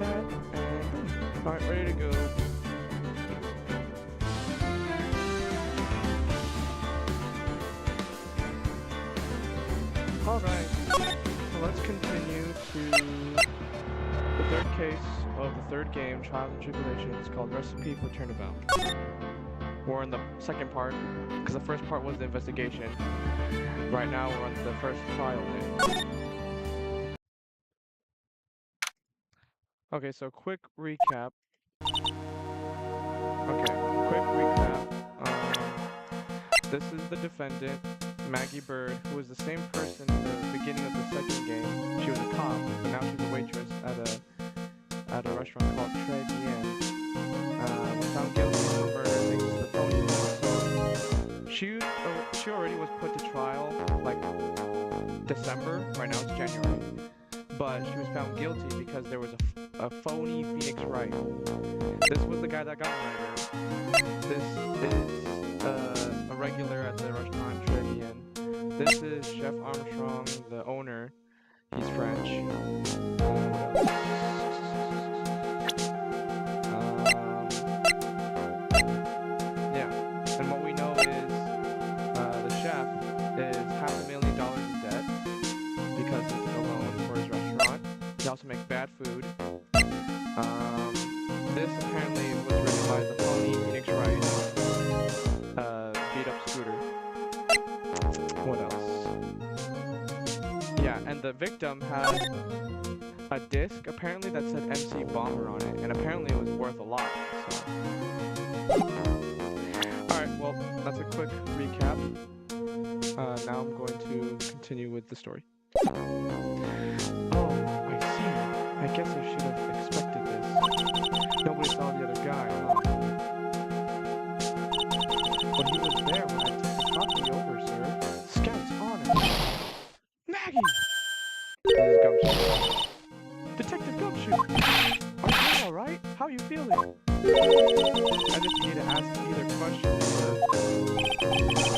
that, and boom. Alright, ready to go. Alright, so let's continue to the third case of the third game, Trials and Tribulations, called Recipe for Turnabout. We're in the second part, because the first part was the investigation. Right now we're on the first trial day. Okay, so quick recap. This is the defendant, Maggie Bird, who was the same person in the beginning of the second game. She was a cop, but now she's a waitress at a restaurant called Très Bien. Was found guilty of murder thanks to the phony episode. She already was put to trial like December. Right now it's January, but she was found guilty because there was a phony Phoenix Wright. This was the guy that got murdered. This is a regular at the restaurant Très Bien. This is Chef Armstrong, the owner. He's French. Yeah, and what we know is the chef is $500,000 in debt because he took a loan for his restaurant. He also makes bad food. This apparently was written by the phony Phoenix Wright, beat up Scooter. What else? Yeah, and the victim had a disc apparently that said MC Bomber on it, and apparently it was worth a lot. So, alright, well, that's a quick recap. Now I'm going to continue with the story. Oh, I see. I guess I should have expected this. Nobody saw the other guy, huh? But he was there when I took the coffee over, sir. Scout's honor. Maggie! This is Gumshoe. Detective Gumshoe! Are you alright? How are you feeling? As if you need to ask either question, sir.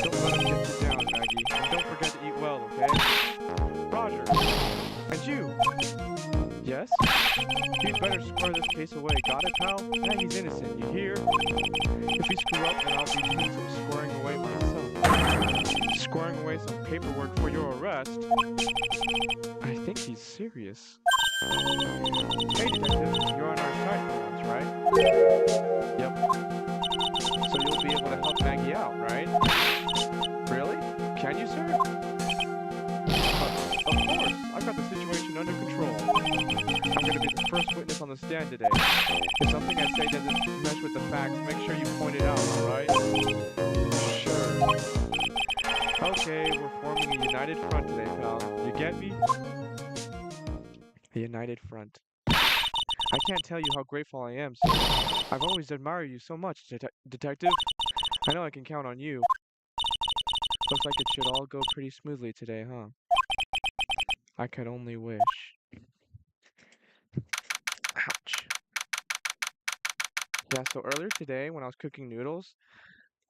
Don't let him get you down, Maggie. And don't forget to eat well, okay? Roger. And you? Yes? You'd better square this case away, got it, pal? Maggie's innocent, you hear? If we screw up, then I'll be doing some squaring away myself. Squaring away some paperwork for your arrest? I think he's serious. Hey, detective, you're on our side for once, right? Yep. So you'll be able to help Maggie out, right? Really? Can you, sir? Of course, I've got the situation under control. I'm going to be the first witness on the stand today. If something I say doesn't mesh with the facts, make sure you point it out, alright? Sure. Okay, we're forming a united front today, pal. You get me? A united front. I can't tell you how grateful I am, sir. I've always admired you so much, detective. I know I can count on you. Looks like it should all go pretty smoothly today, huh? I could only wish. Ouch. Yeah, so earlier today when I was cooking noodles,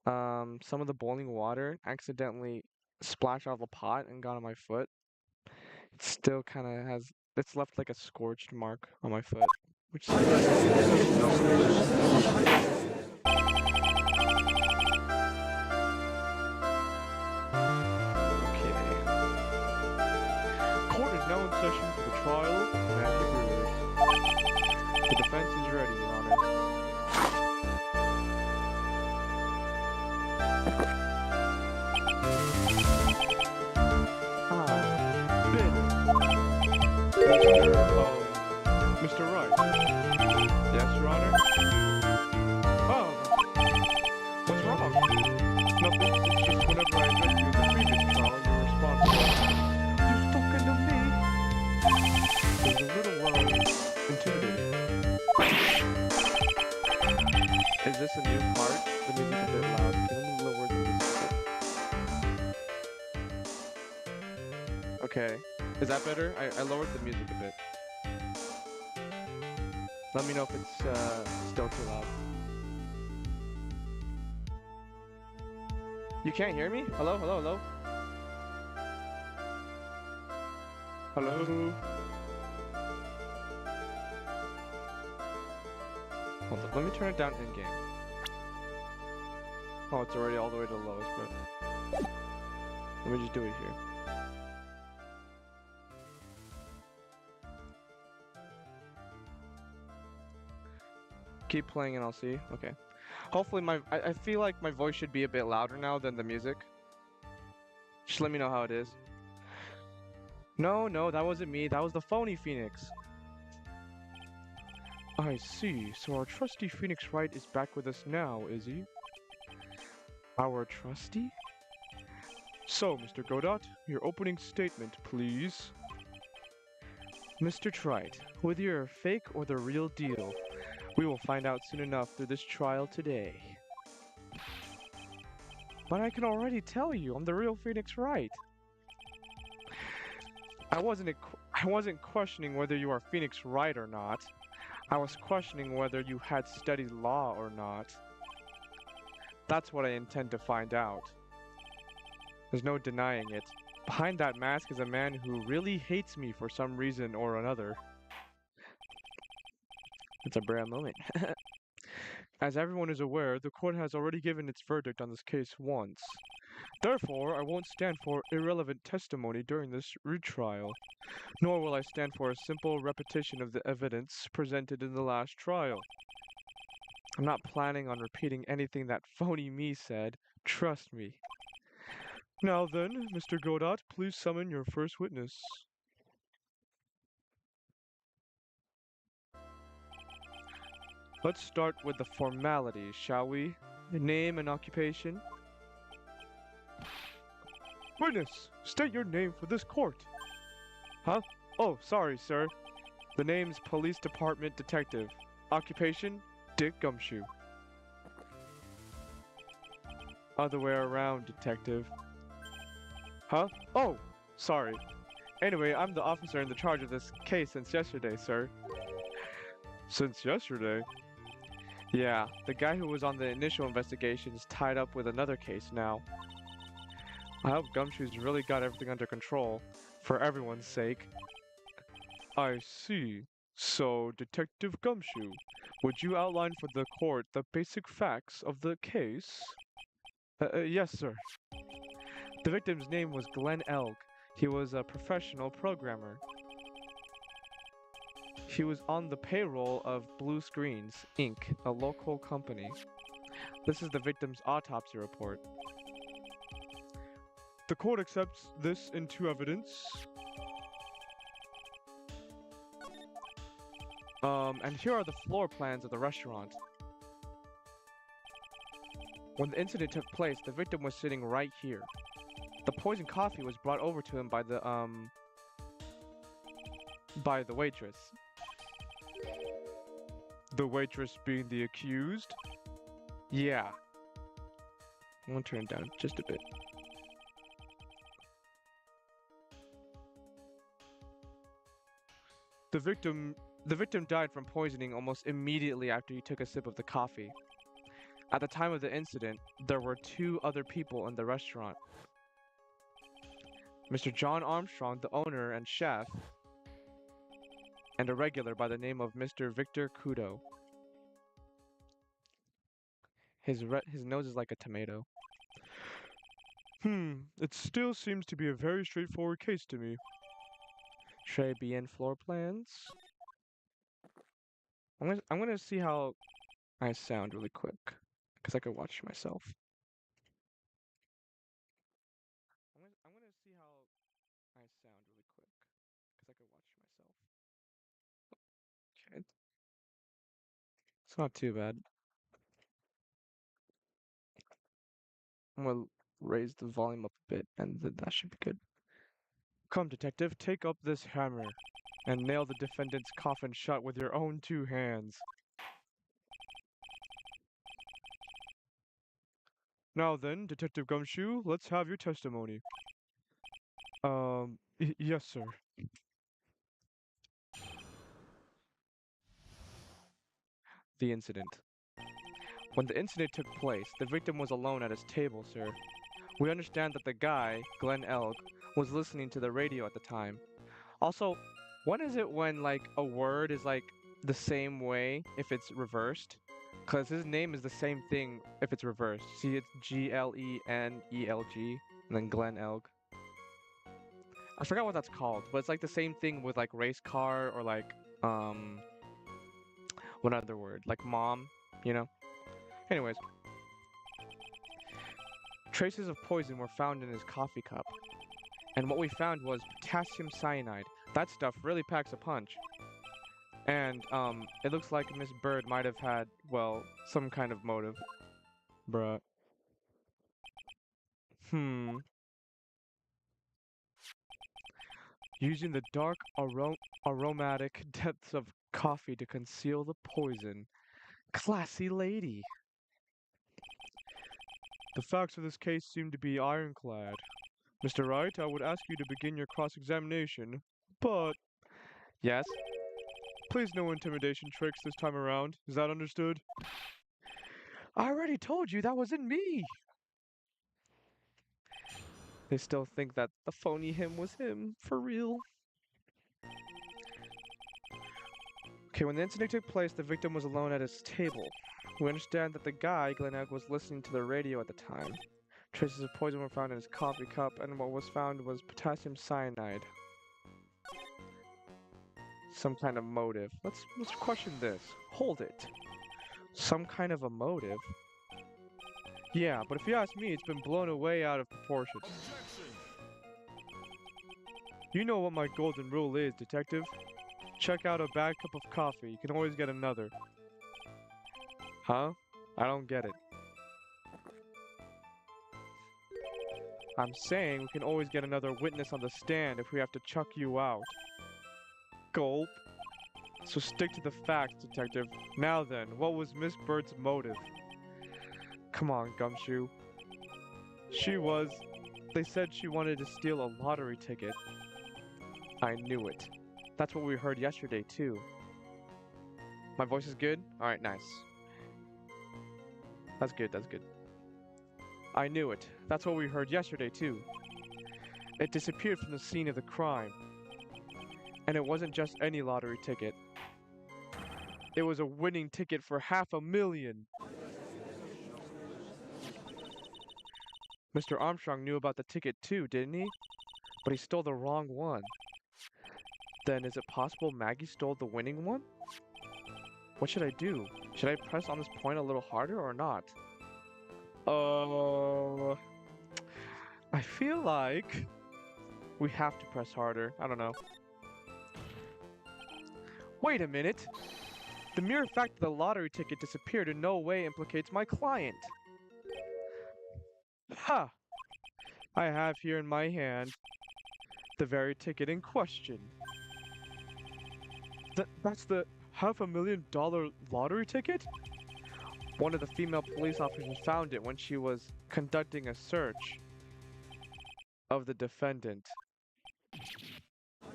some of the boiling water accidentally splashed out of the pot and got on my foot. It still kind of has, it's left like a scorched mark on my foot, which sucks. Now in session for the trial of Maggie Bird. The defense is ready, Your Honor. Mr. Wright. Yes, Your Honor? Oh, what's wrong? Nothing, it's just whenever I read you in the previous trial, your response was a little, intimidating. Is this a new part? The music a bit loud. Can we lower the music a bit? Okay. Is that better? I lowered the music a bit. Let me know if it's, still too loud. You can't hear me? Hello? Hello? Hello? Hello? Hold on, let me turn it down in game. Oh, it's already all the way to the lowest, but let me just do it here. Keep playing and I'll see. Okay. Hopefully I feel like my voice should be a bit louder now than the music. Just let me know how it is. No, that wasn't me. That was the phony Phoenix. I see. So our trusty Phoenix Wright is back with us now, is he? Our trusty? So, Mr. Godot, your opening statement, please. Mr. Trite, whether you're fake or the real deal, we will find out soon enough through this trial today. But I can already tell you, I'm the real Phoenix Wright. I wasn't questioning whether you are Phoenix Wright or not. I was questioning whether you had studied law or not. That's what I intend to find out. There's no denying it. Behind that mask is a man who really hates me for some reason or another. It's a rare moment. As everyone is aware, the court has already given its verdict on this case once. Therefore, I won't stand for irrelevant testimony during this retrial, nor will I stand for a simple repetition of the evidence presented in the last trial. I'm not planning on repeating anything that phony me said, trust me. Now then, Mr. Godot, please summon your first witness. Let's start with the formalities, shall we? Name and occupation. Witness, state your name for this court. Huh? Oh, sorry, sir. The name's Police Department Detective. Occupation, Dick Gumshoe. Other way around, Detective. Huh? Oh, sorry. Anyway, I'm the officer in the charge of this case since yesterday, sir. Since yesterday? Yeah, the guy who was on the initial investigation is tied up with another case now. I hope Gumshoe's really got everything under control, for everyone's sake. I see. So, Detective Gumshoe, would you outline for the court the basic facts of the case? Yes, sir. The victim's name was Glenn Elk. He was a professional programmer. He was on the payroll of Blue Screens, Inc., a local company. This is the victim's autopsy report. The court accepts this into evidence. And here are the floor plans of the restaurant. When the incident took place, the victim was sitting right here. The poisoned coffee was brought over to him by the waitress. The waitress being the accused? Yeah. I'm gonna turn it down just a bit. The victim died from poisoning almost immediately after he took a sip of the coffee. At the time of the incident, there were 2 other people in the restaurant. Mr. John Armstrong, the owner and chef, and a regular by the name of Mr. Victor Kudo. His nose is like a tomato. It still seems to be a very straightforward case to me. Should I be in floor plans? I'm gonna see how I sound really quick, because I could watch myself. I'm gonna see how I sound really quick, because I could watch myself. Okay. It's not too bad. I'm gonna raise the volume up a bit, and that should be good. Come, detective, take up this hammer, and nail the defendant's coffin shut with your own 2 hands. Now then, Detective Gumshoe, let's have your testimony. Yes, sir. The incident. When the incident took place, the victim was alone at his table, sir. We understand that the guy, Glenn Elk, was listening to the radio at the time. Also, when is it when, like, a word is, like, the same way if it's reversed. Because his name is the same thing if it's reversed. See, it's Glenelg, and then Glen Elg. I forgot what that's called, but it's like the same thing with like race car or like, um, one other word, like mom, you know? Anyways, traces of poison were found in his coffee cup. And what we found was potassium cyanide. That stuff really packs a punch. And, it looks like Miss Bird might have had, well, some kind of motive. Bruh. Hmm. Using the dark aromatic depths of coffee to conceal the poison. Classy lady. The facts of this case seem to be ironclad. Mr. Wright, I would ask you to begin your cross-examination, but... Yes? Please no intimidation tricks this time around. Is that understood? I already told you that wasn't me! They still think that the phony him was him, for real. Okay, when the incident took place, the victim was alone at his table. We understand that the guy, Glenelg, was listening to the radio at the time. Traces of poison were found in his coffee cup, and what was found was potassium cyanide. Some kind of motive. Let's question this. Hold it. Some kind of a motive? Yeah, but if you ask me, it's been blown away out of proportion. You know what my golden rule is, detective. Check out a bad cup of coffee. You can always get another. Huh? I don't get it. I'm saying we can always get another witness on the stand if we have to chuck you out. Gulp. So stick to the facts, detective. Now then, what was Miss Bird's motive? Come on, Gumshoe. They said she wanted to steal a lottery ticket. I knew it. That's what we heard yesterday, too. My voice is good? Alright, nice. That's good, that's good. I knew it. That's what we heard yesterday, too. It disappeared from the scene of the crime. And it wasn't just any lottery ticket. It was a winning ticket for $500,000. Mr. Armstrong knew about the ticket too, didn't he? But he stole the wrong one. Then is it possible Maggie stole the winning one? What should I do? Should I press on this point a little harder or not? I feel like we have to press harder. I don't know. Wait a minute. The mere fact that the lottery ticket disappeared in no way implicates my client. Ha! I have here in my hand the very ticket in question. That's the $500,000 lottery ticket? One of the female police officers found it when she was conducting a search of the defendant.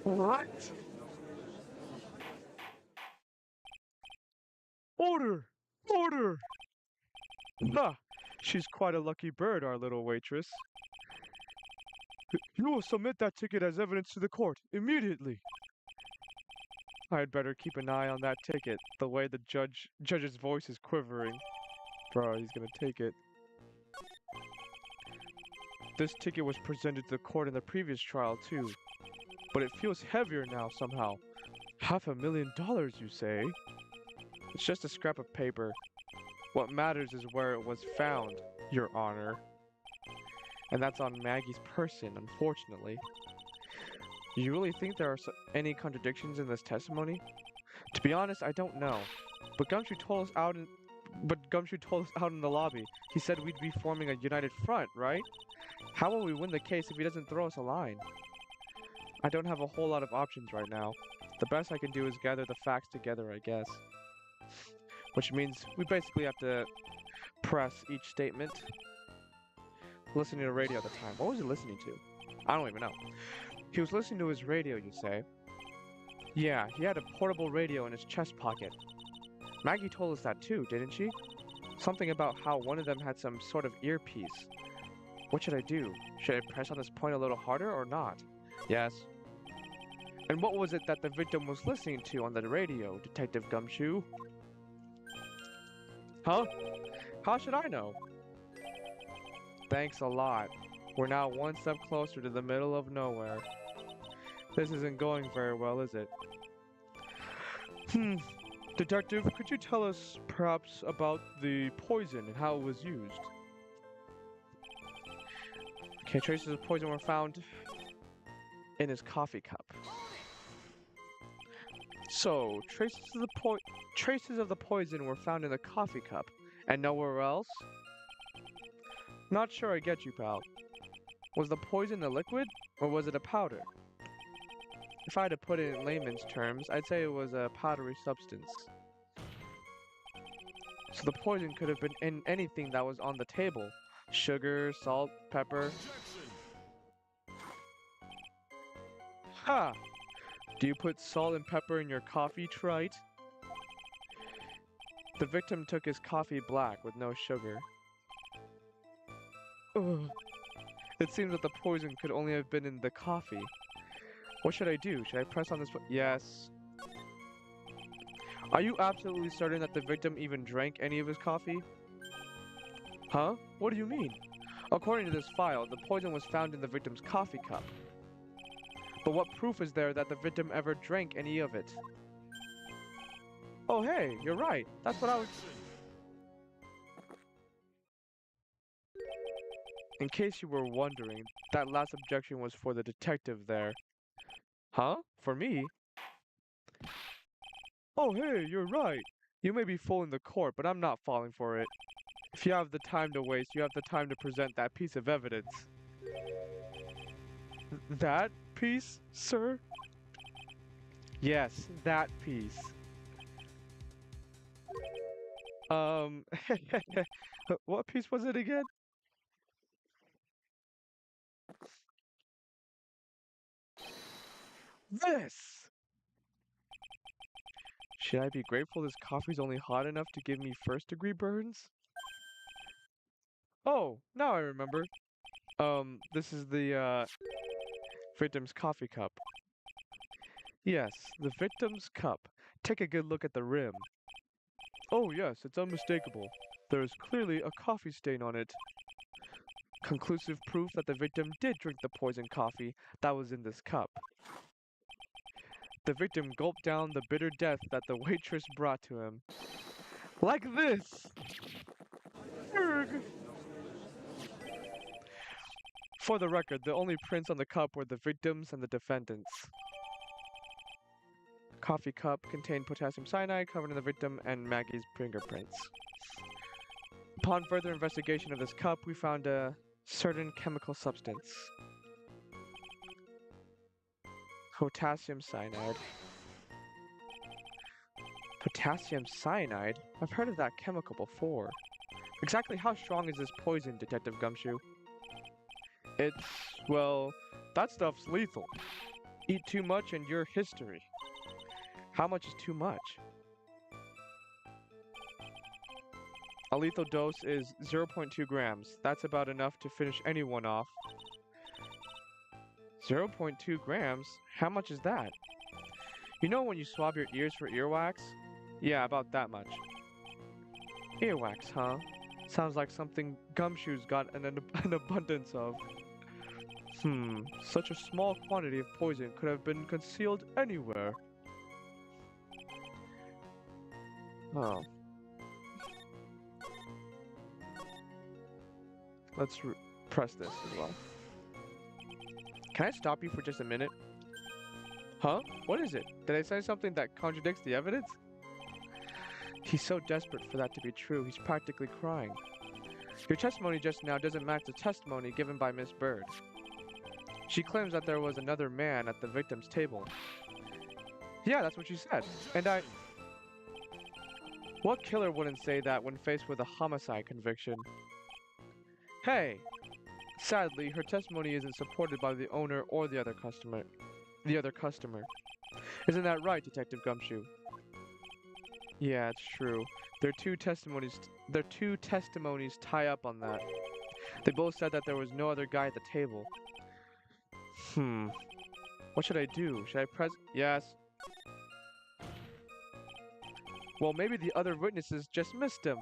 What? Order! Order! Ha! She's quite a lucky bird, our little waitress. You will submit that ticket as evidence to the court, immediately. I'd better keep an eye on that ticket, the way the judge's voice is quivering. Bro, he's gonna take it. This ticket was presented to the court in the previous trial, too. But it feels heavier now, somehow. $500,000, you say? It's just a scrap of paper. What matters is where it was found, Your Honor. And that's on Maggie's person, unfortunately. You really think there are any contradictions in this testimony? To be honest, I don't know. But Gumshoe told us out in the lobby. He said we'd be forming a united front, right? How will we win the case if he doesn't throw us a line? I don't have a whole lot of options right now. The best I can do is gather the facts together, I guess. Which means we basically have to press each statement. Listening to radio at the time. What was he listening to? I don't even know. He was listening to his radio, you say? Yeah, he had a portable radio in his chest pocket. Maggie told us that too, didn't she? Something about how one of them had some sort of earpiece. What should I do? Should I press on this point a little harder or not? Yes. And what was it that the victim was listening to on the radio, Detective Gumshoe? Huh? How should I know? Thanks a lot. We're now one step closer to the middle of nowhere. This isn't going very well, is it? Detective, could you tell us perhaps about the poison and how it was used? Okay, traces of poison were found in his coffee cup. So, traces of the poison were found in the coffee cup, and nowhere else? Not sure I get you, pal. Was the poison a liquid, or was it a powder? If I had to put it in layman's terms, I'd say it was a powdery substance. So the poison could have been in anything that was on the table. Sugar, salt, pepper. Ha! Do you put salt and pepper in your coffee, Wright? The victim took his coffee black with no sugar. Ugh. It seems that the poison could only have been in the coffee. What should I do? Should I press on this Yes. Are you absolutely certain that the victim even drank any of his coffee? Huh? What do you mean? According to this file, the poison was found in the victim's coffee cup. But what proof is there that the victim ever drank any of it? Oh hey, you're right. That's what I was... In case you were wondering, that last objection was for the detective there. Huh? For me? Oh hey, you're right. You may be fooling the court, but I'm not falling for it. If you have the time to waste, you have the time to present that piece of evidence. That piece, sir? Yes, that piece. What piece was it again? This! Should I be grateful this coffee's only hot enough to give me first-degree burns? Oh, now I remember. This is the, victim's coffee cup. Yes, the victim's cup. Take a good look at the rim. Oh yes, it's unmistakable. There is clearly a coffee stain on it. Conclusive proof that the victim did drink the poisoned coffee that was in this cup. The victim gulped down the bitter death that the waitress brought to him. Like this! Urgh. For the record, the only prints on the cup were the victims and the defendants. Coffee cup contained potassium cyanide covered in the victim and Maggie's fingerprints. Upon further investigation of this cup, we found a certain chemical substance. Potassium cyanide. Potassium cyanide? I've heard of that chemical before. Exactly how strong is this poison, Detective Gumshoe? It's, well, that stuff's lethal. Eat too much and you're history. How much is too much? A lethal dose is 0.2 grams. That's about enough to finish anyone off. 0.2 grams? How much is that? You know when you swab your ears for earwax? Yeah, about that much. Earwax, huh? Sounds like something Gumshoe's got an abundance of. Such a small quantity of poison could have been concealed anywhere. Oh. Let's press this as well. Can I stop you for just a minute? Huh? What is it? Did I say something that contradicts the evidence? He's so desperate for that to be true, he's practically crying. Your testimony just now doesn't match the testimony given by Miss Bird. She claims that there was another man at the victim's table. Yeah, that's what she said. And What killer wouldn't say that when faced with a homicide conviction? Hey! Sadly, her testimony isn't supported by the owner or the other customer. Isn't that right, Detective Gumshoe? Yeah, it's true. Their two testimonies tie up on that. They both said that there was no other guy at the table. What should I do? Should I press? Yes. Well, maybe the other witnesses just missed him.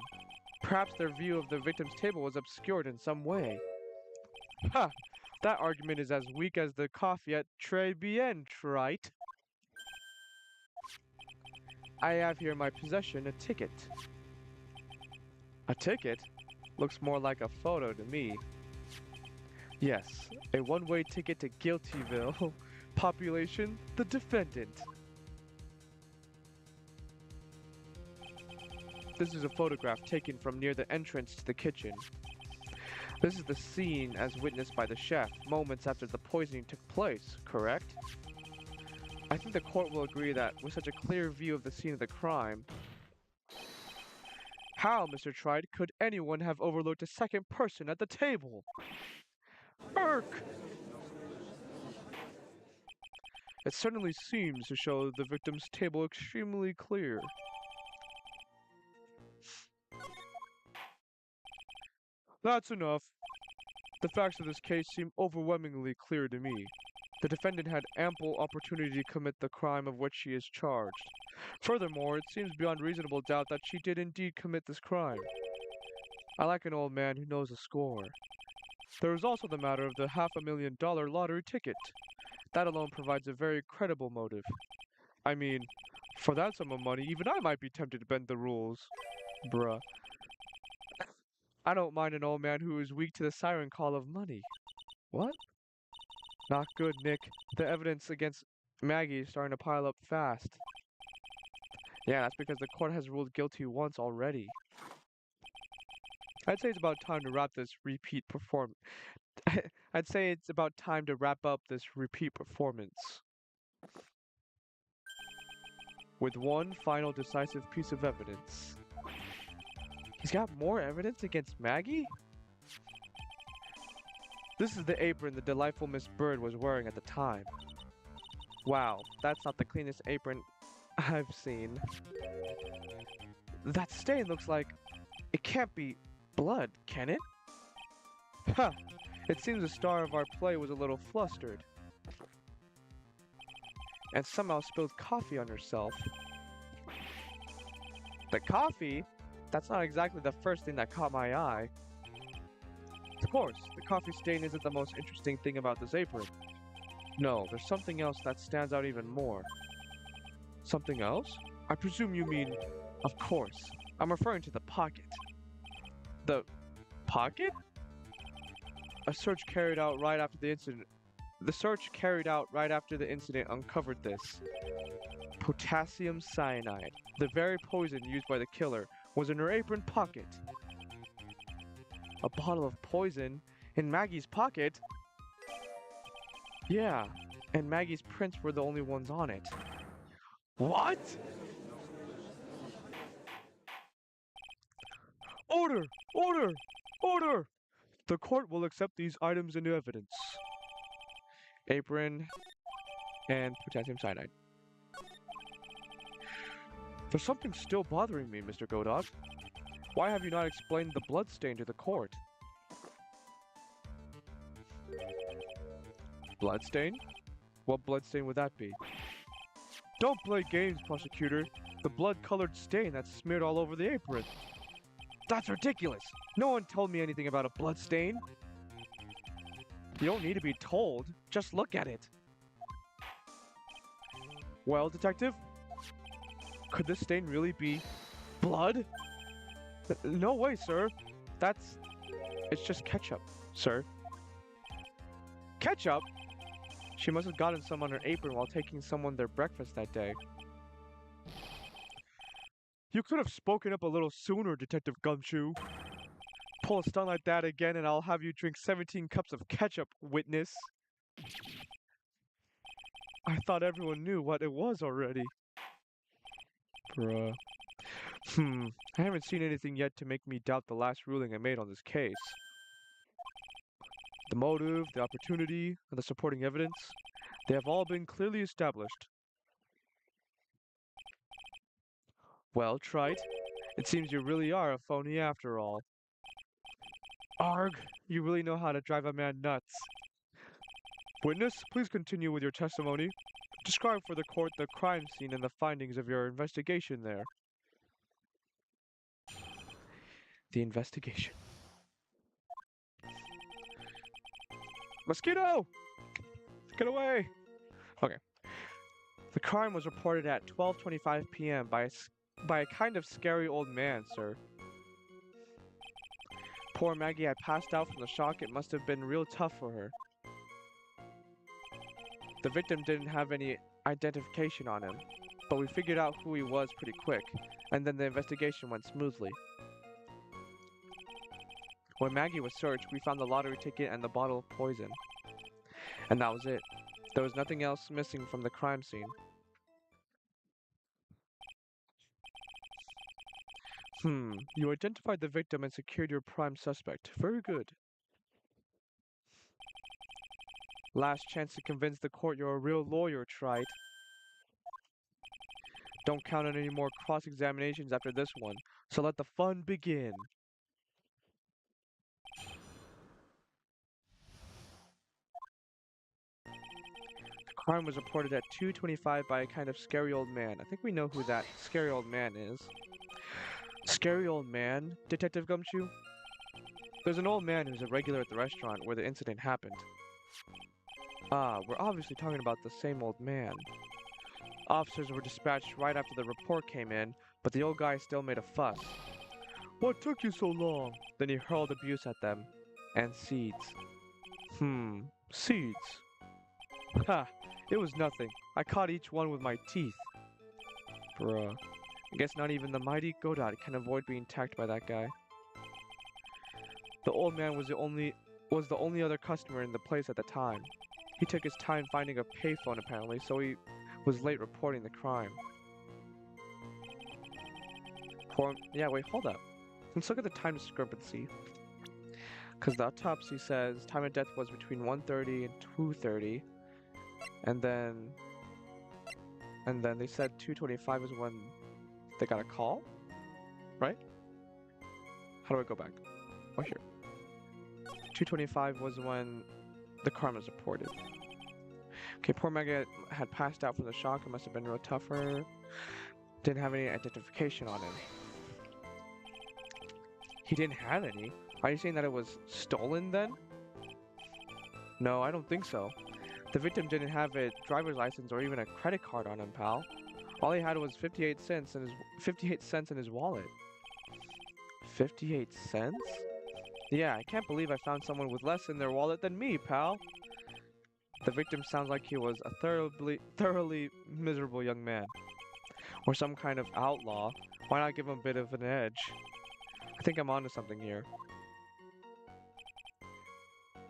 Perhaps their view of the victim's table was obscured in some way. Ha! That argument is as weak as the coffee at Très Bien, right? I have here in my possession a ticket. A ticket? Looks more like a photo to me. Yes, a one-way ticket to Guiltyville. Population, the defendant. This is a photograph taken from near the entrance to the kitchen. This is the scene as witnessed by the chef moments after the poisoning took place, correct? I think the court will agree that with such a clear view of the scene of the crime, how, Mr. Wright, could anyone have overlooked a second person at the table? Irk! It certainly seems to show the victim's table extremely clear. That's enough. The facts of this case seem overwhelmingly clear to me. The defendant had ample opportunity to commit the crime of which she is charged. Furthermore, it seems beyond reasonable doubt that she did indeed commit this crime. I like an old man who knows the score. There is also the matter of the $500,000 lottery ticket. That alone provides a very credible motive. I mean, for that sum of money, even I might be tempted to bend the rules. Bruh. I don't mind an old man who is weak to the siren call of money. What? Not good, Nick. The evidence against Maggie is starting to pile up fast. Yeah, that's because the court has ruled guilty once already. I'd say it's about time to wrap this repeat perform. I'd say it's about time to wrap up this repeat performance with one final decisive piece of evidence. He's got more evidence against Maggie? This is the apron the delightful Miss Bird was wearing at the time. Wow, that's not the cleanest apron I've seen. That stain looks like... It can't be blood, can it? Ha! It seems the star of our play was a little flustered. And somehow spilled coffee on herself. The coffee? That's not exactly the first thing that caught my eye. Of course, the coffee stain isn't the most interesting thing about this apron. No, there's something else that stands out even more. Something else? I presume you mean... Of course. I'm referring to the pocket. The... pocket? A search carried out right after the incident... The search carried out right after the incident uncovered this. Potassium cyanide, the very poison used by the killer, was in her apron pocket. A bottle of poison in Maggie's pocket? Yeah, and Maggie's prints were the only ones on it. What? Order! Order! Order! The court will accept these items into evidence. Apron and potassium cyanide. There's something still bothering me, Mr. Godot. Why have you not explained the bloodstain to the court? Bloodstain? What bloodstain would that be? Don't play games, prosecutor. The blood-colored stain that's smeared all over the apron. That's ridiculous! No one told me anything about a bloodstain. You don't need to be told. Just look at it. Well, detective? Could this stain really be blood? No way, sir. It's just ketchup, sir. Ketchup? She must have gotten some on her apron while taking someone their breakfast that day. You could have spoken up a little sooner, Detective Gumshoe. Pull a stunt like that again and I'll have you drink 17 cups of ketchup, witness. I thought everyone knew what it was already. Bruh. I haven't seen anything yet to make me doubt the last ruling I made on this case. The motive, the opportunity, and the supporting evidence, they have all been clearly established. Well, Trite, it seems you really are a phony after all. Arg, you really know how to drive a man nuts. Witness, please continue with your testimony. Describe for the court the crime scene and the findings of your investigation there. The investigation. Mosquito! Get away! Okay. The crime was reported at 12:25 p.m. by a kind of scary old man, sir. Poor Maggie had passed out from the shock. It must have been real tough for her. The victim didn't have any identification on him, but we figured out who he was pretty quick, and then the investigation went smoothly. When Maggie was searched, we found the lottery ticket and the bottle of poison. And that was it. There was nothing else missing from the crime scene. You identified the victim and secured your prime suspect. Very good. Last chance to convince the court you're a real lawyer, Wright. Don't count on any more cross-examinations after this one, so let the fun begin. The crime was reported at 2:25 by a kind of scary old man. I think we know who that scary old man is. Scary old man, Detective Gumshoe? There's an old man who's a regular at the restaurant where the incident happened. Ah, we're obviously talking about the same old man. Officers were dispatched right after the report came in, but the old guy still made a fuss. What took you so long? Then he hurled abuse at them. And seeds. Seeds. Ha! It was nothing. I caught each one with my teeth. Bruh. I guess not even the mighty Godot can avoid being attacked by that guy. The old man was the only other customer in the place at the time. He took his time finding a payphone apparently, so he was late reporting the crime. Yeah, wait, hold up. Let's look at the time discrepancy. Because the autopsy says time of death was between 1:30 and 2:30. And then they said 2:25 is when they got a call? Right? How do I go back? Oh, here. 2:25 was when the crime was reported. Okay, poor Maggie had passed out from the shock. It must have been real tough for her. Didn't have any identification on him. He didn't have any? Are you saying that it was stolen then? No, I don't think so. The victim didn't have a driver's license or even a credit card on him, pal. All he had was 58 cents in his wallet. 58 cents? Yeah, I can't believe I found someone with less in their wallet than me, pal. The victim sounds like he was a thoroughly miserable young man. Or some kind of outlaw. Why not give him a bit of an edge? I think I'm onto something here.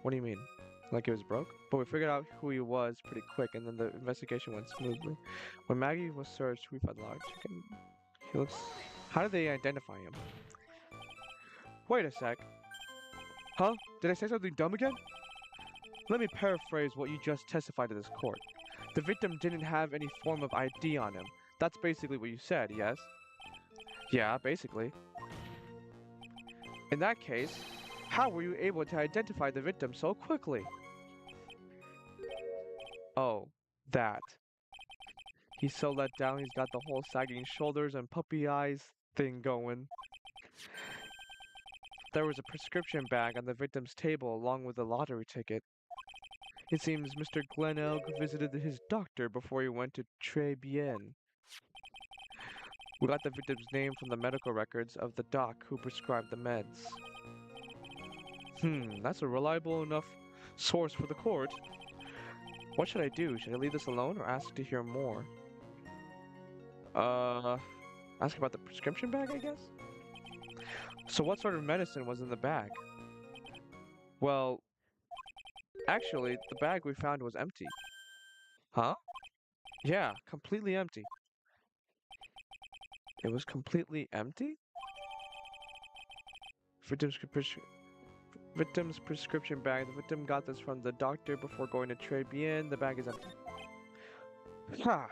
What do you mean? Like he was broke? But we figured out who he was pretty quick, and then the investigation went smoothly. When Maggie was searched, we found a large chicken. He looks... How did they identify him? Wait a sec. Huh? Did I say something dumb again? Let me paraphrase what you just testified to this court. The victim didn't have any form of ID on him. That's basically what you said, yes? Yeah, basically. In that case, how were you able to identify the victim so quickly? Oh, that. He's so let down, he's got the whole sagging shoulders and puppy eyes thing going. There was a prescription bag on the victim's table along with a lottery ticket. It seems Mr. Glenelg visited his doctor before he went to Très Bien. We got the victim's name from the medical records of the doc who prescribed the meds. That's a reliable enough source for the court. What should I do? Should I leave this alone or ask to hear more? Ask about the prescription bag, I guess? So what sort of medicine was in the bag? Well, actually, the bag we found was empty. Huh? Yeah, completely empty. It was completely empty? Victim's prescription bag. The victim got this from the doctor before going to Très Bien. The bag is empty. Ha!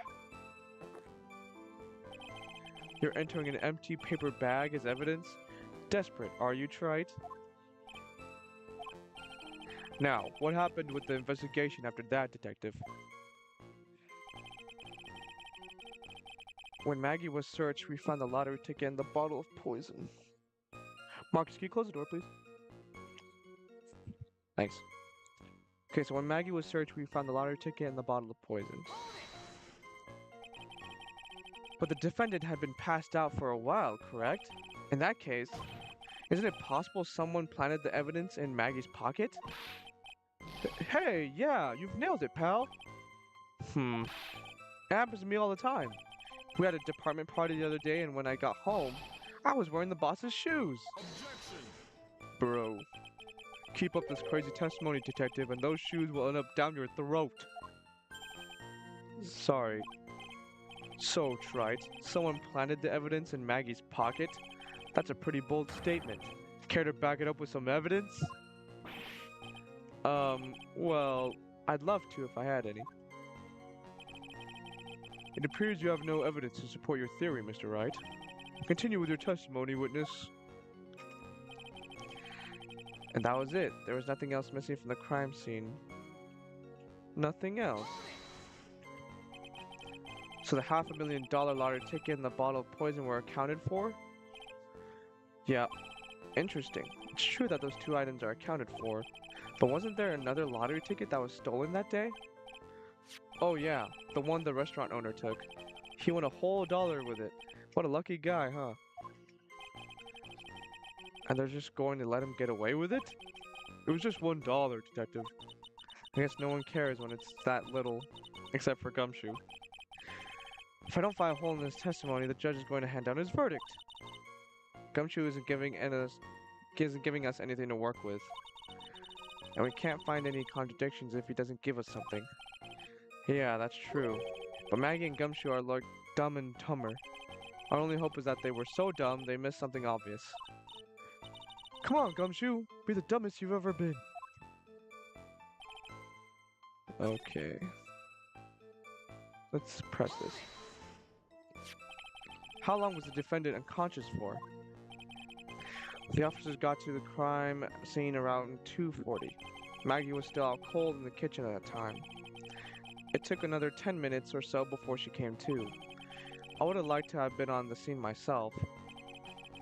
You're entering an empty paper bag as evidence? Desperate, are you, Wright? Now, what happened with the investigation after that, Detective? When Maggie was searched, we found the lottery ticket and the bottle of poison. Marcus, can you close the door, please? Thanks. Okay, so when Maggie was searched, we found the lottery ticket and the bottle of poison. But the defendant had been passed out for a while, correct? In that case, isn't it possible someone planted the evidence in Maggie's pocket? Hey, yeah, you've nailed it, pal. It happens to me all the time. We had a department party the other day, and when I got home, I was wearing the boss's shoes. Bro, keep up this crazy testimony, detective, and those shoes will end up down your throat. Sorry. So, Wright, someone planted the evidence in Maggie's pocket? That's a pretty bold statement. Care to back it up with some evidence? Well, I'd love to if I had any. It appears you have no evidence to support your theory, Mr. Wright. Continue with your testimony, witness. And that was it. There was nothing else missing from the crime scene. Nothing else. So the $500,000 lottery ticket and the bottle of poison were accounted for? Yeah, interesting. It's true that those two items are accounted for, but wasn't there another lottery ticket that was stolen that day? Oh yeah, the one the restaurant owner took. He won a whole dollar with it. What a lucky guy, huh? And they're just going to let him get away with it? It was just $1, detective. I guess no one cares when it's that little, except for Gumshoe. If I don't find a hole in this testimony, the judge is going to hand down his verdict. Gumshoe isn't giving us anything to work with. And we can't find any contradictions if he doesn't give us something. Yeah, that's true. But Maggie and Gumshoe are like dumb and dumber. Our only hope is that they were so dumb they missed something obvious. Come on, Gumshoe! Be the dumbest you've ever been! Okay. Let's press this. How long was the defendant unconscious for? The officers got to the crime scene around 2:40. Maggie was still out cold in the kitchen at the time. It took another 10 minutes or so before she came to. I would have liked to have been on the scene myself.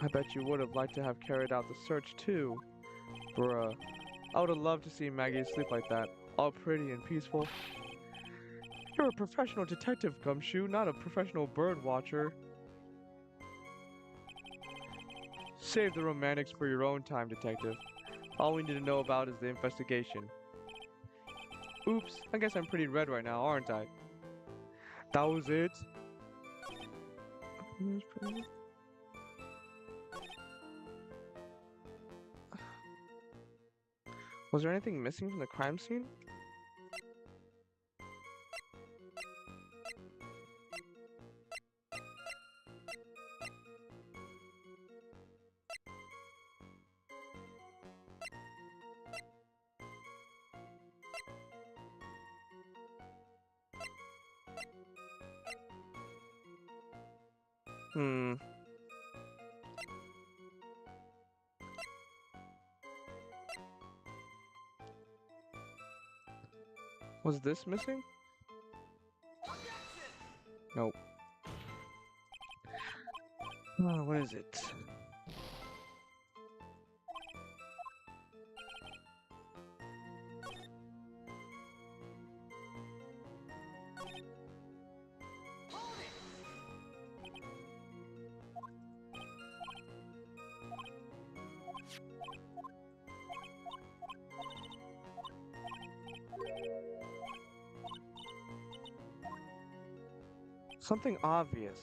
I bet you would have liked to have carried out the search too. Bruh. I would have loved to see Maggie sleep like that, all pretty and peaceful. You're a professional detective, Gumshoe, not a professional bird watcher. Save the romantics for your own time, detective. All we need to know about is the investigation. Oops, I guess I'm pretty red right now, aren't I? That was it? Was there anything missing from the crime scene? Was this missing? Nope. Oh, what is it? Something obvious.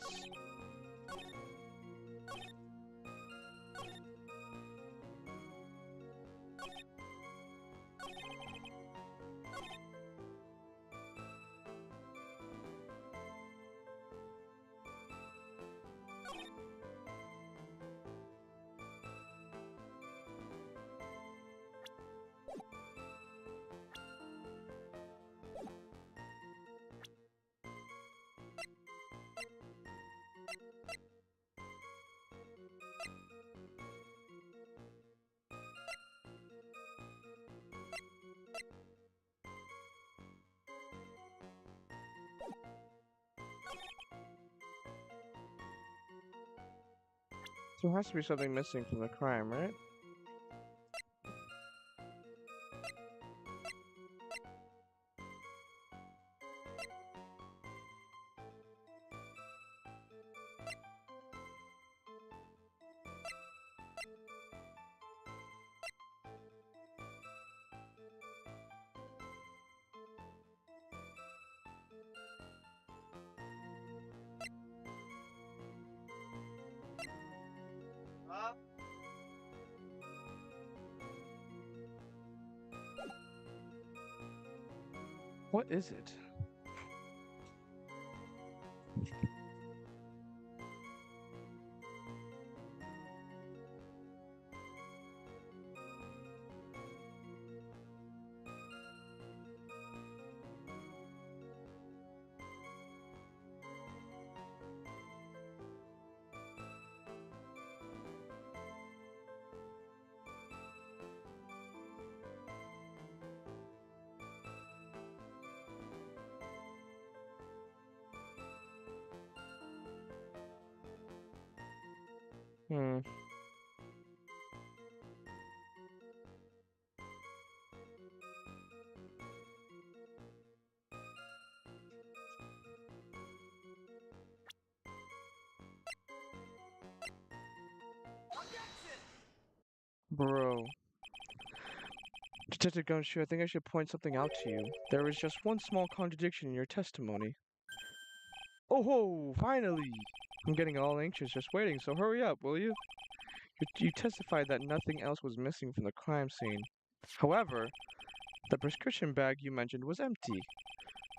There has to be something missing from the crime, right? What is it? Hmm. Bro. Detective Gumshoe, I think I should point something out to you. There is just one small contradiction in your testimony. Oh ho! Finally! I'm getting all anxious just waiting, so hurry up, will you? You testified that nothing else was missing from the crime scene. However, the prescription bag you mentioned was empty.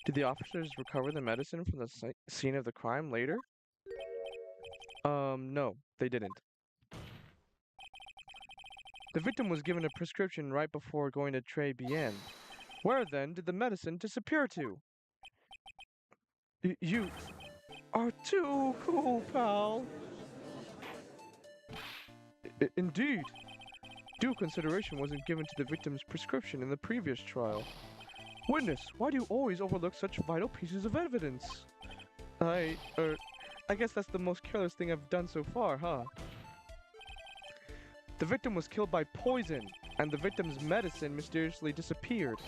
Did the officers recover the medicine from the scene of the crime later? No, they didn't. The victim was given a prescription right before going to Trey Bien. Where then did the medicine disappear to? You are too cool, pal. Indeed. Due consideration wasn't given to the victim's prescription in the previous trial. Witness, why do you always overlook such vital pieces of evidence? I guess that's the most careless thing I've done so far, huh? The victim was killed by poison, and the victim's medicine mysteriously disappeared.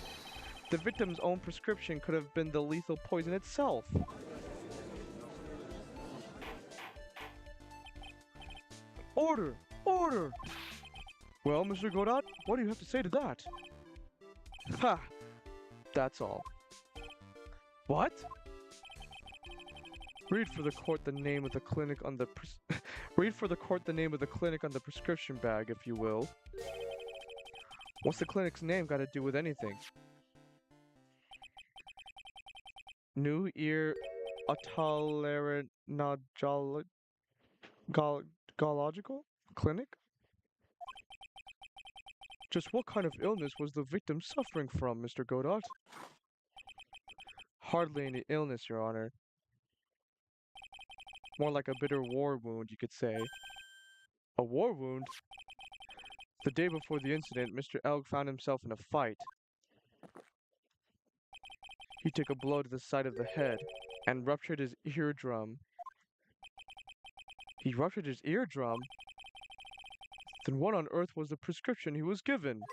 The victim's own prescription could have been the lethal poison itself. Order! Order! Well, Mr. Godot, what do you have to say to that? Ha! That's all. What? Read for the court the name of the clinic on the read for the court the name of the clinic on the prescription bag, if you will. What's the clinic's name got to do with anything? New Ear Otolaryngological Clinic? Just what kind of illness was the victim suffering from, Mr. Godot? Hardly any illness, Your Honor. More like a bitter war wound, you could say. A war wound? The day before the incident, Mr. Elg found himself in a fight. He took a blow to the side of the head and ruptured his eardrum. He ruptured his eardrum? Then what on earth was the prescription he was given?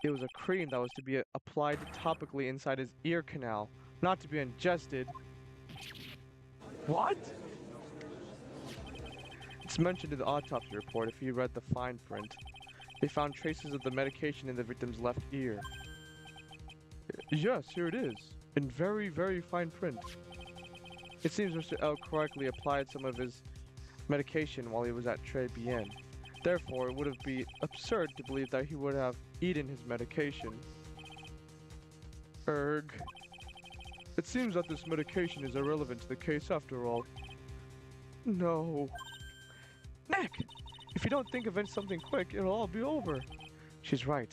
It was a cream that was to be applied topically inside his ear canal, not to be ingested. What? It's mentioned in the autopsy report if you read the fine print. They found traces of the medication in the victim's left ear. Yes, here it is, in very, very fine print. It seems Mr. L correctly applied some of his medication while he was at Trey Bien. Therefore, it would be absurd to believe that he would have eaten his medication. Erg. It seems that this medication is irrelevant to the case after all. No. Nick! If you don't think of something quick, it'll all be over. She's right.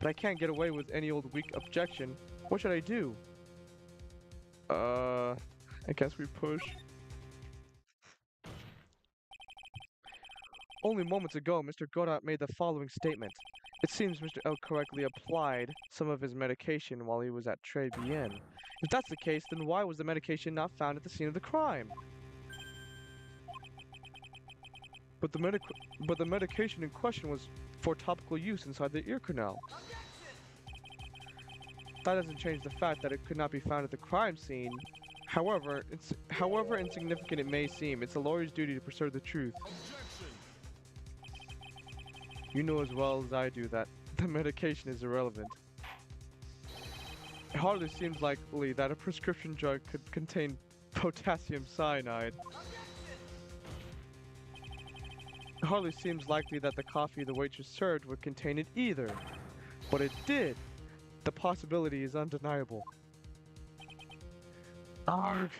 But I can't get away with any old weak objection. What should I do? I guess we push. Only moments ago, Mr. Godot made the following statement. It seems Mr. L correctly applied some of his medication while he was at Trey Bien. If that's the case, then why was the medication not found at the scene of the crime? but the medication in question was for topical use inside the ear canal. That doesn't change the fact that it could not be found at the crime scene. However insignificant it may seem, it's a lawyer's duty to preserve the truth. You know as well as I do that the medication is irrelevant. It hardly seems likely that a prescription drug could contain potassium cyanide. It hardly seems likely that the coffee the waitress served would contain it either. But it did. The possibility is undeniable. Arg.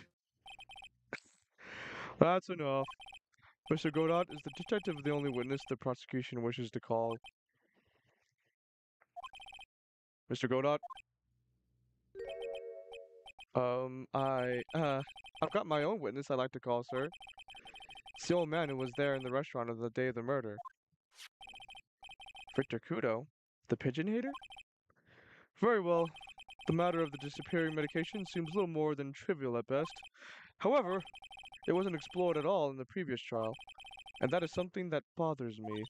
That's enough. Mr. Godot, is the detective the only witness the prosecution wishes to call? Mr. Godot? I've got my own witness I'd like to call, sir. It's the old man who was there in the restaurant on the day of the murder. Victor Kudo? The pigeon hater? Very well. The matter of the disappearing medication seems little more than trivial at best. However, it wasn't explored at all in the previous trial, and that is something that bothers me.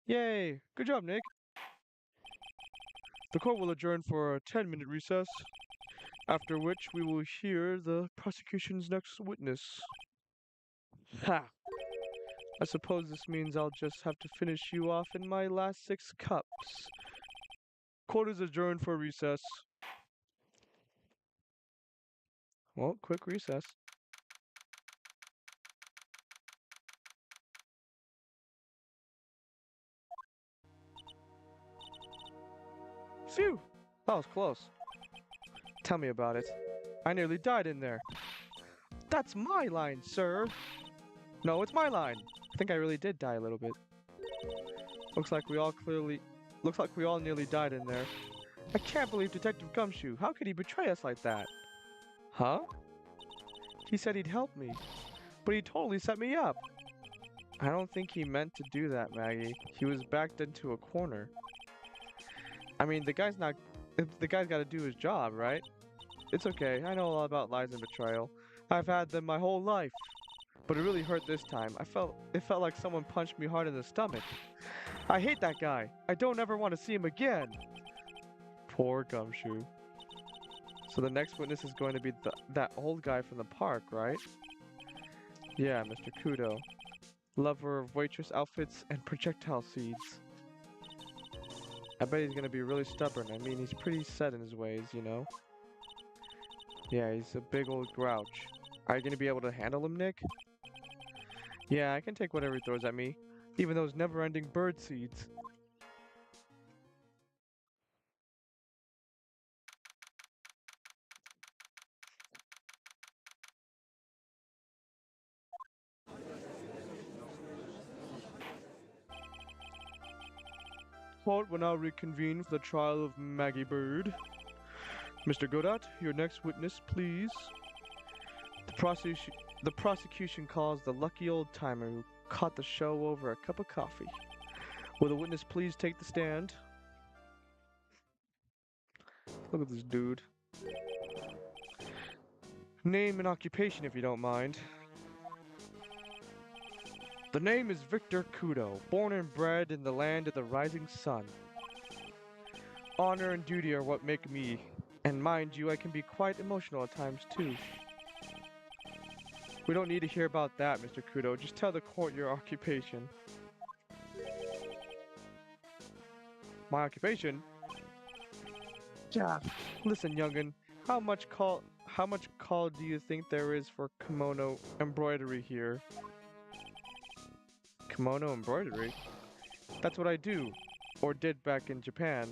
Yay! Good job, Nick! The court will adjourn for a 10-minute recess, after which we will hear the prosecution's next witness. Ha! I suppose this means I'll just have to finish you off in my last 6 cups. Court is adjourned for recess. Well, quick recess. Phew! That was close. Tell me about it. I nearly died in there. That's my line, sir! No, it's my line! I think I really did die a little bit. Looks like we all nearly died in there. I can't believe Detective Gumshoe. How could he betray us like that? Huh? He said he'd help me, but he totally set me up. I don't think he meant to do that, Maggie. He was backed into a corner. I mean, the guy's gotta do his job, right? It's okay. I know all about lies and betrayal. I've had them my whole life. But it really hurt this time. It felt like someone punched me hard in the stomach. I hate that guy. I don't ever want to see him again. Poor Gumshoe. So the next witness is going to be that old guy from the park, right? Yeah, Mr. Kudo. Lover of waitress outfits and projectile seeds. I bet he's gonna be really stubborn. I mean, he's pretty set in his ways, you know? Yeah, he's a big old grouch. Are you gonna be able to handle him, Nick? Yeah, I can take whatever he throws at me. Even those never-ending bird seeds. Court will now reconvene for the trial of Maggie Bird. Mr. Godot, your next witness, please. The prosecution calls the lucky old timer who caught the show over a cup of coffee. Will the witness please take the stand? Look at this dude. Name and occupation, if you don't mind. The name is Victor Kudo, born and bred in the land of the rising sun. Honor and duty are what make me, and mind you, I can be quite emotional at times too. We don't need to hear about that, Mr. Kudo. Just tell the court your occupation. My occupation? Yeah. Listen, young'un, how much call do you think there is for kimono embroidery here? Kimono embroidery? That's what I do, or did back in Japan.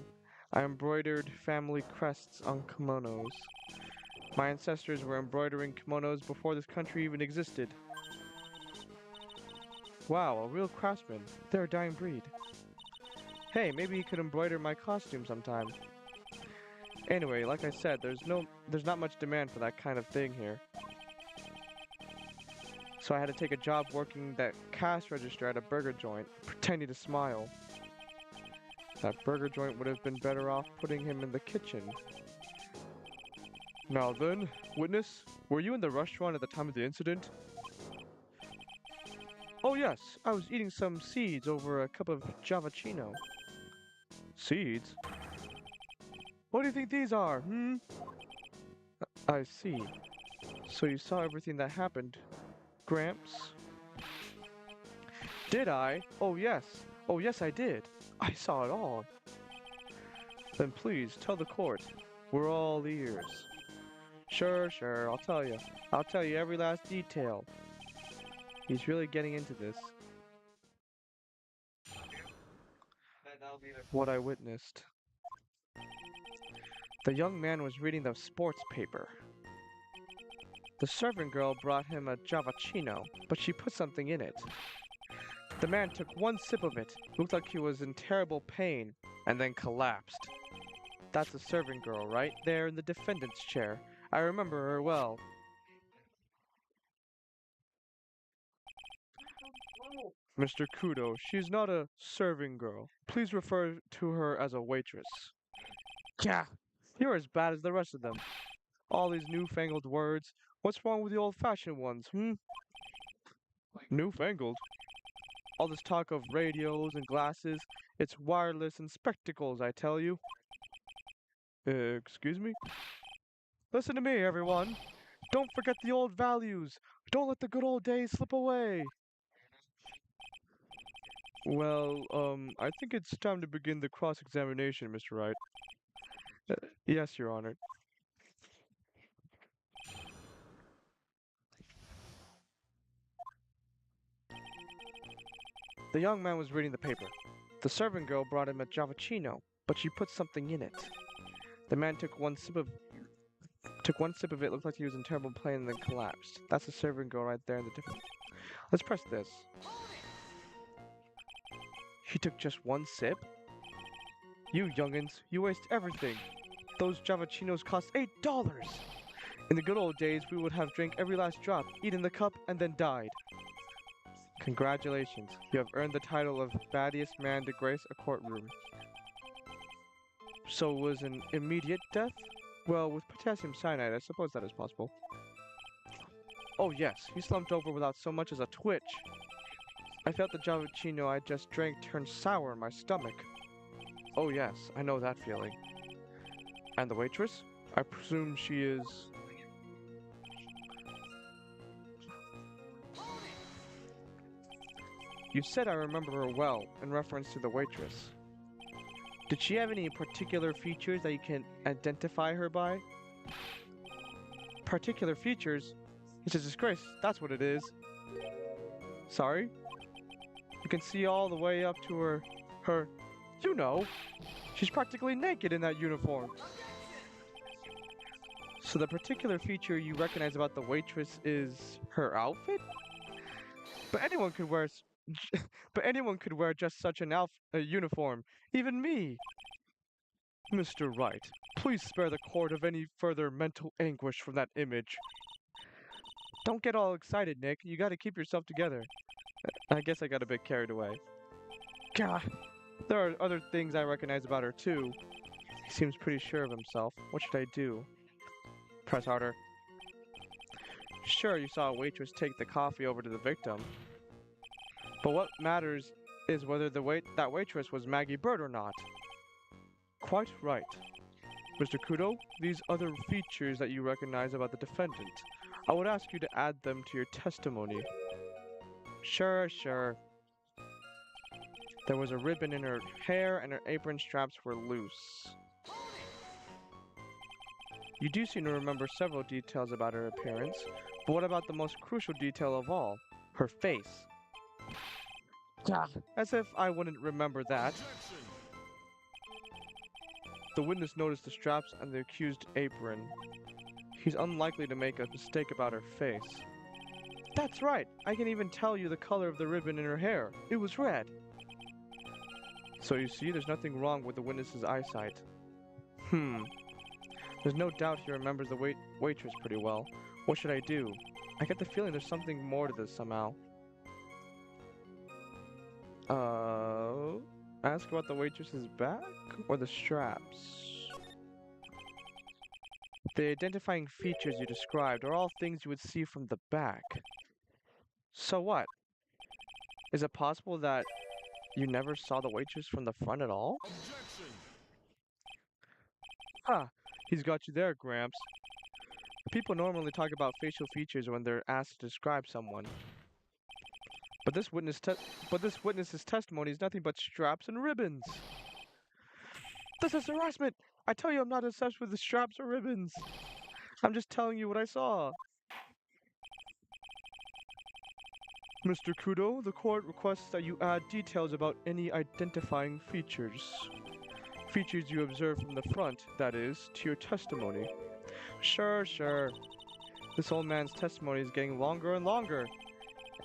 I embroidered family crests on kimonos. My ancestors were embroidering kimonos before this country even existed. Wow, a real craftsman. They're a dying breed. Hey, maybe he could embroider my costume sometime. Anyway, like I said, there's not much demand for that kind of thing here. So I had to take a job working that cash register at a burger joint, pretending to smile. That burger joint would have been better off putting him in the kitchen. Now then, witness, were you in the restaurant at the time of the incident? Oh yes, I was eating some seeds over a cup of javachino. Seeds? What do you think these are, hmm? I see. So you saw everything that happened, Gramps? Did I? Oh yes. Oh yes, I did. I saw it all. Then please tell the court. We're all ears. Sure, sure, I'll tell you. I'll tell you every last detail. He's really getting into this. What I witnessed. The young man was reading the sports paper. The servant girl brought him a javachino, but she put something in it. The man took one sip of it, looked like he was in terrible pain, and then collapsed. That's the servant girl right there in the defendant's chair. I remember her well. Mr. Kudo, she's not a serving girl. Please refer to her as a waitress. Gah! You're as bad as the rest of them. All these newfangled words. What's wrong with the old-fashioned ones, hmm? Newfangled? All this talk of radios and glasses, it's wireless and spectacles, I tell you. Excuse me? Listen to me, everyone. Don't forget the old values. Don't let the good old days slip away. Well, I think it's time to begin the cross-examination, Mr. Wright. Yes, Your Honor. The young man was reading the paper. The servant girl brought him a javachino, but she put something in it. The man took one sip of it, looked like he was in terrible pain, and then collapsed. That's the servant girl right there in the different. Let's press this. He took just one sip? You youngins, you waste everything. Those javachinos cost $8. In the good old days, we would have drank every last drop, eaten the cup, and then died. Congratulations, you have earned the title of baddiest man to grace a courtroom. So it was an immediate death? Well, with potassium cyanide, I suppose that is possible. Oh yes, he slumped over without so much as a twitch. I felt the javachino I just drank turn sour in my stomach. Oh yes, I know that feeling. And the waitress? I presume she is... You said I remember her well, in reference to the waitress. Did she have any particular features that you can identify her by? Particular features? It's a disgrace, that's what it is. Sorry? You can see all the way up to her... You know! She's practically naked in that uniform. So the particular feature you recognize about the waitress is her outfit? But anyone could wear but anyone could wear just such an uniform, even me. Mr. Wright, please spare the court of any further mental anguish from that image. Don't get all excited, Nick. You gotta keep yourself together. I guess I got a bit carried away. Gah! There are other things I recognize about her, too. He seems pretty sure of himself. What should I do? Press harder. Sure, you saw a waitress take the coffee over to the victim. But what matters is whether that waitress was Maggie Bird or not. Quite right. Mr. Kudo, these other features that you recognize about the defendant, I would ask you to add them to your testimony. Sure, sure. There was a ribbon in her hair and her apron straps were loose. You do seem to remember several details about her appearance, but what about the most crucial detail of all? Her face. As if I wouldn't remember that. The witness noticed the straps and the accused apron. He's unlikely to make a mistake about her face. That's right! I can even tell you the color of the ribbon in her hair. It was red. So you see, there's nothing wrong with the witness's eyesight. There's no doubt he remembers the waitress pretty well. What should I do? I get the feeling there's something more to this somehow. Ask about the waitress's back or the straps? The identifying features you described are all things you would see from the back. So what? Is it possible that you never saw the waitress from the front at all? Ha! He's got you there, Gramps. People normally talk about facial features when they're asked to describe someone. But this witness's testimony is nothing but straps and ribbons. This is harassment! I tell you I'm not obsessed with the straps or ribbons. I'm just telling you what I saw. Mr. Kudo, the court requests that you add details about any identifying features. Features you observe from the front, that is, to your testimony. Sure, sure. This old man's testimony is getting longer and longer.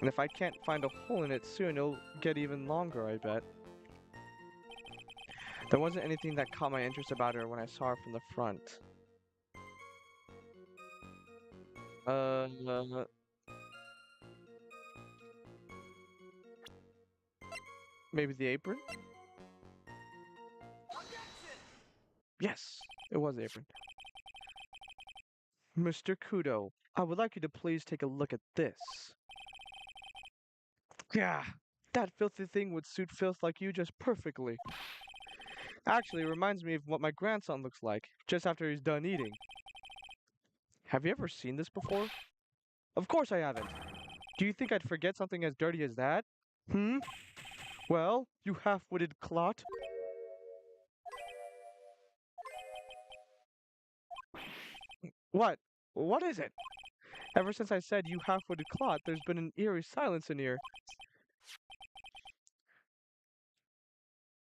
And if I can't find a hole in it soon, it'll get even longer, I bet. There wasn't anything that caught my interest about her when I saw her from the front. Uh, maybe the apron? Yes, it was the apron. Mr. Kudo, I would like you to please take a look at this. Yeah, that filthy thing would suit filth like you just perfectly. Actually, it reminds me of what my grandson looks like, just after he's done eating. Have you ever seen this before? Of course I haven't. Do you think I'd forget something as dirty as that? Hmm? Well, you half-witted clot. What? What is it? Ever since I said you half-witted clot, there's been an eerie silence in here.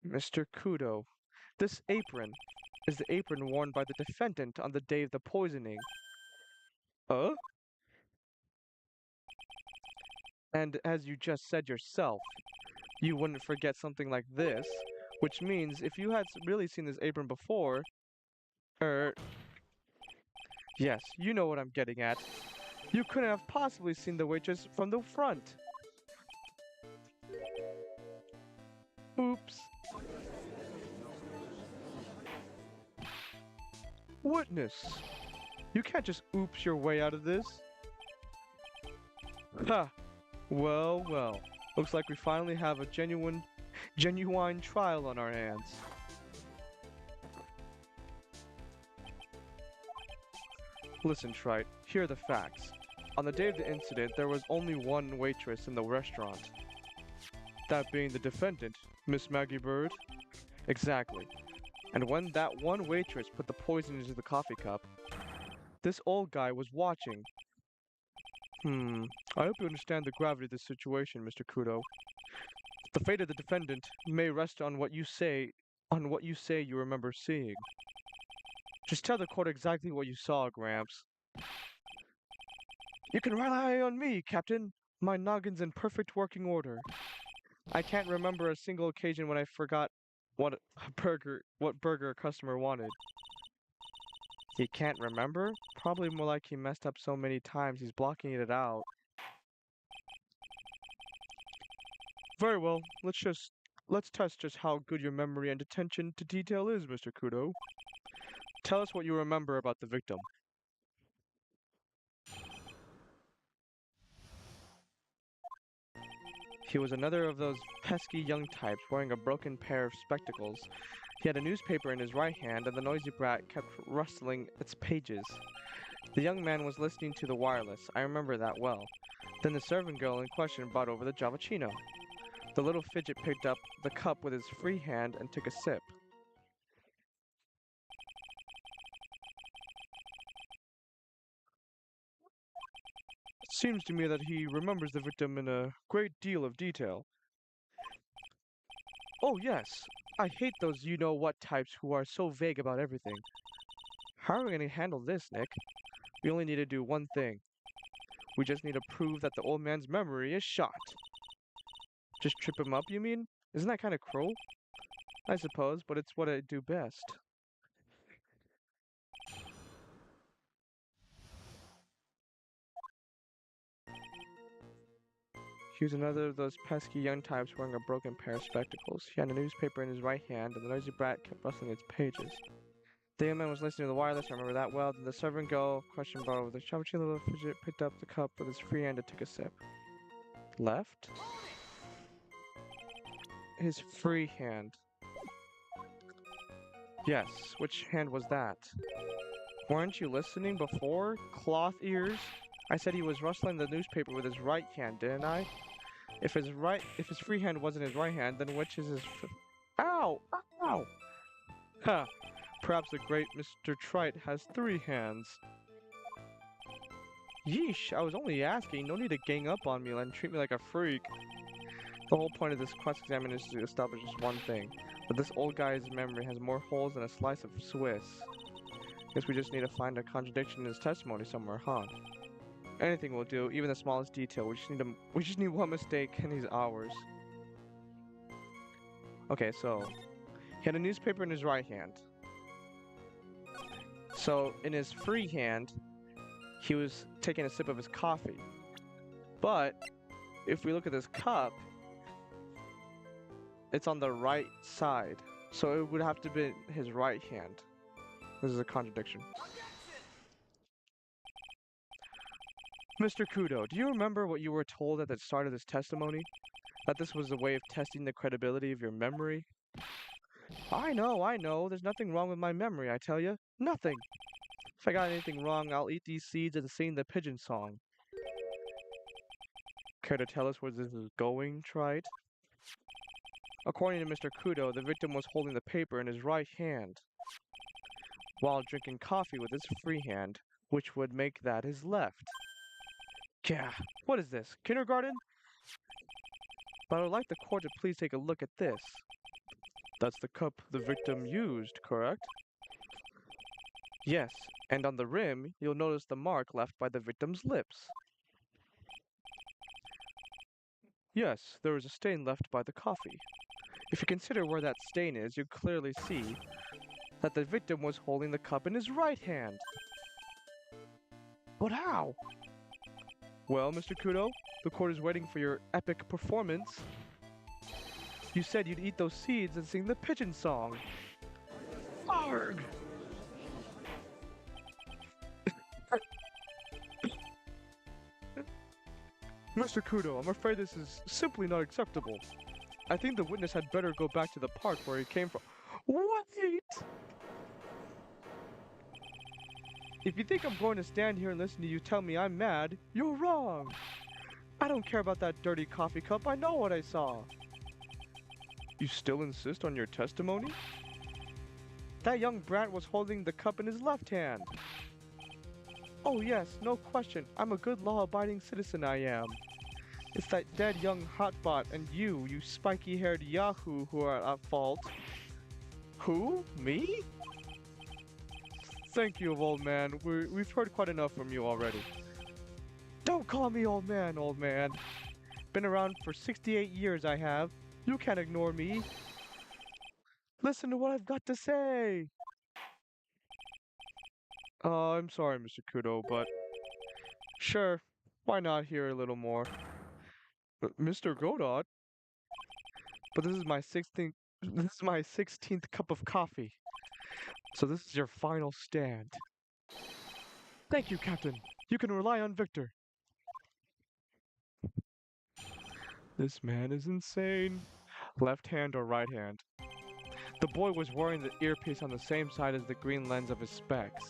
Mr. Kudo, this apron is the apron worn by the defendant on the day of the poisoning. Huh? And as you just said yourself, you wouldn't forget something like this, which means if you had really seen this apron before, er, yes, you know what I'm getting at. You couldn't have possibly seen the waitress from the front. Oops. Witness, you can't just oops your way out of this. Ha! Well, well. Looks like we finally have a genuine trial on our hands. Listen, Wright, here are the facts. On the day of the incident, there was only one waitress in the restaurant. That being the defendant, Miss Maggie Bird. Exactly. And when that one waitress put the poison into the coffee cup, this old guy was watching. I hope you understand the gravity of this situation, Mr. Kudo. The fate of the defendant may rest on what you say you remember seeing. Just tell the court exactly what you saw, Gramps. You can rely on me, Captain. My noggin's in perfect working order. I can't remember a single occasion when I forgot what burger a customer wanted. He can't remember? Probably more like he messed up so many times he's blocking it out. Very well, let's test just how good your memory and attention to detail is, Mr. Kudo. Tell us what you remember about the victim. He was another of those pesky young types wearing a broken pair of spectacles. He had a newspaper in his right hand, and the noisy brat kept rustling its pages. The young man was listening to the wireless. I remember that well. Then the servant girl in question brought over the Javachino. The little fidget picked up the cup with his free hand and took a sip. It seems to me that he remembers the victim in a great deal of detail. Oh yes, I hate those you-know-what types who are so vague about everything. How are we going to handle this, Nick? We only need to do one thing. We just need to prove that the old man's memory is shot. Just trip him up, you mean? Isn't that kind of cruel? I suppose, but it's what I do best. He was another of those pesky young types wearing a broken pair of spectacles. He had a newspaper in his right hand, and the noisy brat kept rustling its pages. The young man was listening to the wireless, I remember that well. Then the servant girl questioned brought over the little fidget, picked up the cup with his free hand and took a sip. Left? his free hand. Yes, which hand was that? Weren't you listening before? Cloth ears? I said he was rustling the newspaper with his right hand, didn't I? If his free hand wasn't his right hand, then which is his Ow! Ow! Ha! Perhaps the great Mr. Trite has three hands. Yeesh, I was only asking. No need to gang up on me and treat me like a freak. The whole point of this cross-examination is to establish just one thing. That this old guy's memory has more holes than a slice of Swiss. Guess we just need to find a contradiction in his testimony somewhere, huh? Anything will do, even the smallest detail. We just need one mistake and he's ours. Okay, so he had a newspaper in his right hand. So in his free hand, he was taking a sip of his coffee. But if we look at this cup, it's on the right side. So it would have to be his right hand. This is a contradiction. Mr. Kudo, do you remember what you were told at the start of this testimony? That this was a way of testing the credibility of your memory? I know. There's nothing wrong with my memory, I tell you. Nothing. If I got anything wrong, I'll eat these seeds and sing the pigeon song. Care to tell us where this is going, Trite? According to Mr. Kudo, the victim was holding the paper in his right hand, while drinking coffee with his free hand, which would make that his left. Gah, what is this, kindergarten? But I would like the court to please take a look at this. That's the cup the victim used, correct? Yes, and on the rim, you'll notice the mark left by the victim's lips. Yes, there is a stain left by the coffee. If you consider where that stain is, you clearly see that the victim was holding the cup in his right hand. But how? Well, Mr. Kudo, the court is waiting for your epic performance. You said you'd eat those seeds and sing the pigeon song. Arg! Mr. Kudo, I'm afraid this is simply not acceptable. I think the witness had better go back to the park where he came from. Wait! If you think I'm going to stand here and listen to you tell me I'm mad, you're wrong! I don't care about that dirty coffee cup, I know what I saw! You still insist on your testimony? That young brat was holding the cup in his left hand. Oh yes, no question, I'm a good law-abiding citizen I am. It's that dead young hotbot and you spiky-haired yahoo who are at fault. Who? Me? Thank you, old man. We've heard quite enough from you already. Don't call me old man, old man. Been around for 68 years I have. You can't ignore me. Listen to what I've got to say. I'm sorry, Mr. Kudo, but sure, why not hear a little more? Mr. Godot? But this is my 16th cup of coffee. So this is your final stand. Thank you, Captain. You can rely on Victor. This man is insane. Left hand or right hand? The boy was wearing the earpiece on the same side as the green lens of his specs.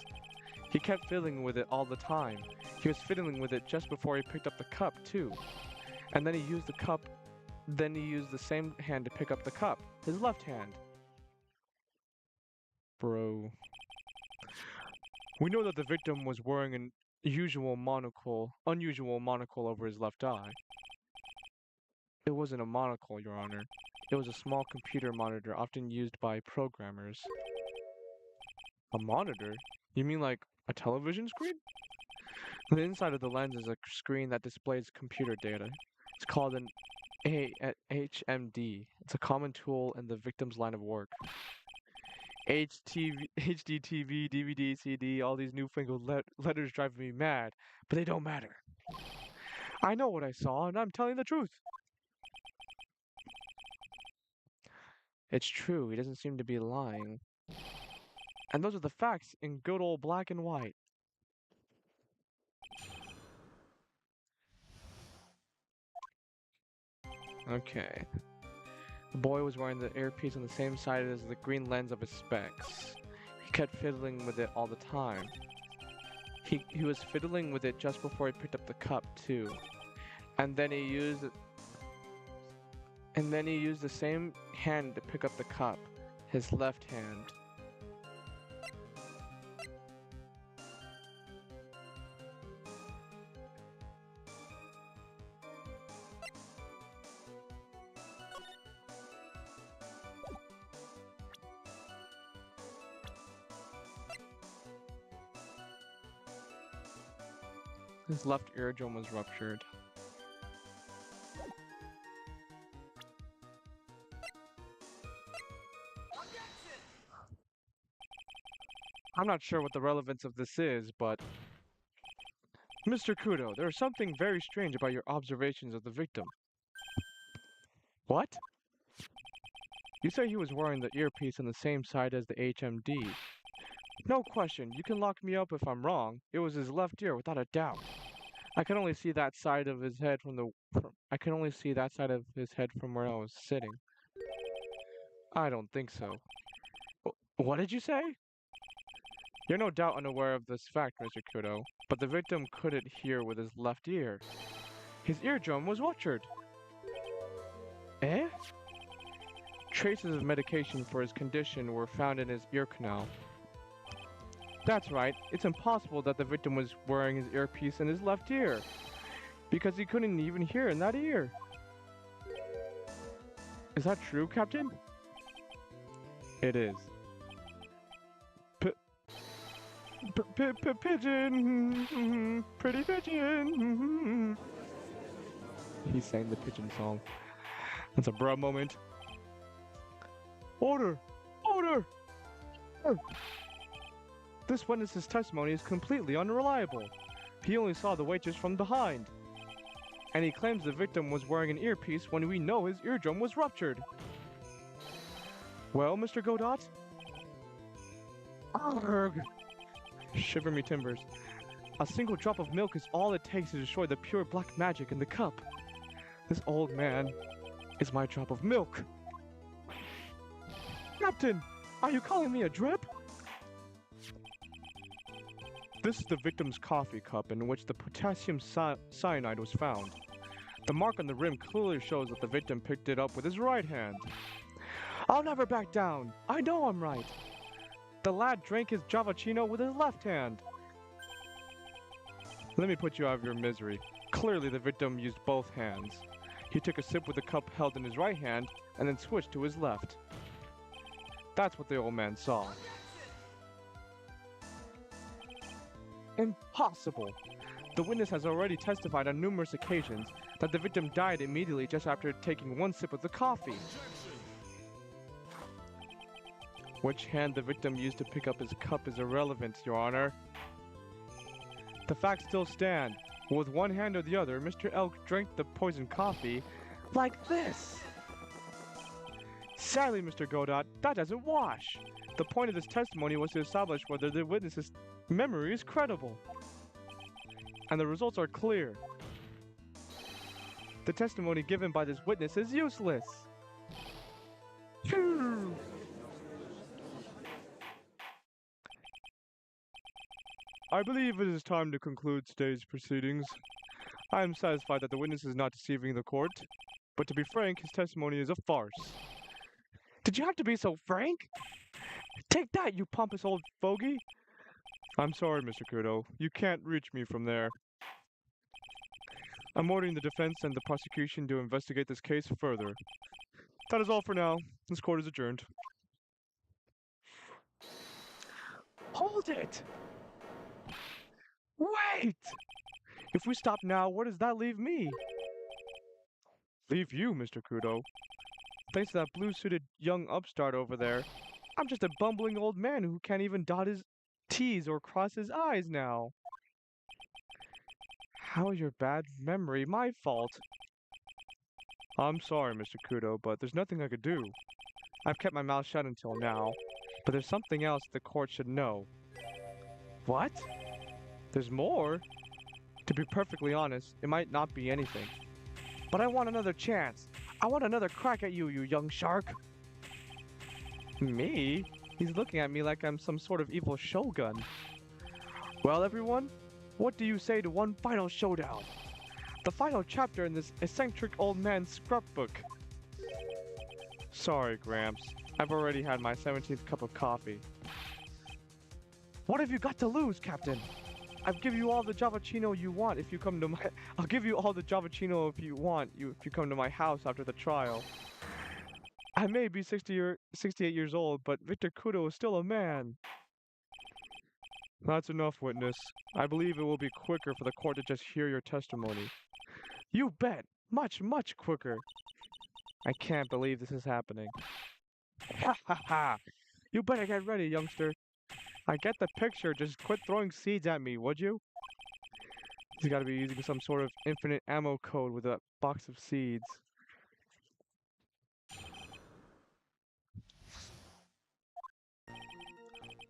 He kept fiddling with it all the time. He was fiddling with it just before he picked up the cup, too. And then he used the same hand to pick up the cup, his left hand. Bro. We know that the victim was wearing an unusual monocle over his left eye. It wasn't a monocle, Your Honor. It was a small computer monitor often used by programmers. A monitor? You mean like a television screen? The inside of the lens is a screen that displays computer data. It's called an HMD. It's a common tool in the victim's line of work. HD TV, DVD, CD, all these newfangled letters drive me mad, but they don't matter. I know what I saw, and I'm telling the truth. It's true, he doesn't seem to be lying. And those are the facts in good old black and white. Okay. The boy was wearing the earpiece on the same side as the green lens of his specs. He kept fiddling with it all the time. He was fiddling with it just before he picked up the cup too. And then he used the same hand to pick up the cup, his left hand. His left eardrum was ruptured. I'm not sure what the relevance of this is, but... Mr. Kudo, there is something very strange about your observations of the victim. What? You say he was wearing the earpiece on the same side as the HMD. No question, you can lock me up if I'm wrong. It was his left ear without a doubt. I can only see that side of his head from where I was sitting. I don't think so. What did you say? You're no doubt unaware of this fact, Mr. Kudo, but the victim couldn't hear with his left ear. His eardrum was ruptured. Eh? Traces of medication for his condition were found in his ear canal. That's right, it's impossible that the victim was wearing his earpiece in his left ear, because he couldn't even hear in that ear. Is that true, Captain? It is. Pigeon, pretty pigeon. He sang the pigeon song. That's a bruh moment. Order! Order! This witness's testimony is completely unreliable. He only saw the waitress from behind. And he claims the victim was wearing an earpiece when we know his eardrum was ruptured. Well, Mr. Godot? Arrgh! Shiver me timbers. A single drop of milk is all it takes to destroy the pure black magic in the cup. This old man is my drop of milk. Captain, are you calling me a drip? This is the victim's coffee cup in which the potassium cyanide was found. The mark on the rim clearly shows that the victim picked it up with his right hand. I'll never back down. I know I'm right. The lad drank his Javachino with his left hand. Let me put you out of your misery. Clearly the victim used both hands. He took a sip with the cup held in his right hand and then switched to his left. That's what the old man saw. Impossible! The witness has already testified on numerous occasions that the victim died immediately just after taking one sip of the coffee. Which hand the victim used to pick up his cup is irrelevant, Your Honor. The facts still stand. With one hand or the other, Mr. Elk drank the poisoned coffee like this. Sadly, Mr. Godot, that doesn't wash. The point of this testimony was to establish whether the witness's memory is credible. And the results are clear. The testimony given by this witness is useless. I believe it is time to conclude today's proceedings. I am satisfied that the witness is not deceiving the court, but to be frank, his testimony is a farce. Did you have to be so frank? Take that, you pompous old fogey! I'm sorry, Mr. Kudo. You can't reach me from there. I'm ordering the defense and the prosecution to investigate this case further. That is all for now. This court is adjourned. Hold it! Wait! If we stop now, where does that leave me? Leave you, Mr. Kudo. Thanks to that blue-suited young upstart over there, I'm just a bumbling old man who can't even dot his T's or cross his I's now. How is your bad memory my fault? I'm sorry, Mr. Kudo, but there's nothing I could do. I've kept my mouth shut until now, but there's something else the court should know. What? There's more? To be perfectly honest, it might not be anything. But I want another chance. I want another crack at you, you young shark. Me? He's looking at me like I'm some sort of evil shogun. Well, everyone, what do you say to one final showdown? The final chapter in this eccentric old man's scrapbook. Sorry, Gramps. I've already had my 17th cup of coffee. What have you got to lose, Captain? I'll give you all the Javachino you want if you come to my... I'll give you all the Javachino if you want, if you come to my house after the trial. I may be 68 years old, but Victor Kudo is still a man. That's enough, witness. I believe it will be quicker for the court to just hear your testimony. You bet! Much, much quicker! I can't believe this is happening. Ha ha ha! You better get ready, youngster. I get the picture, just quit throwing seeds at me, would you? He's gotta be using some sort of infinite ammo code with a box of seeds.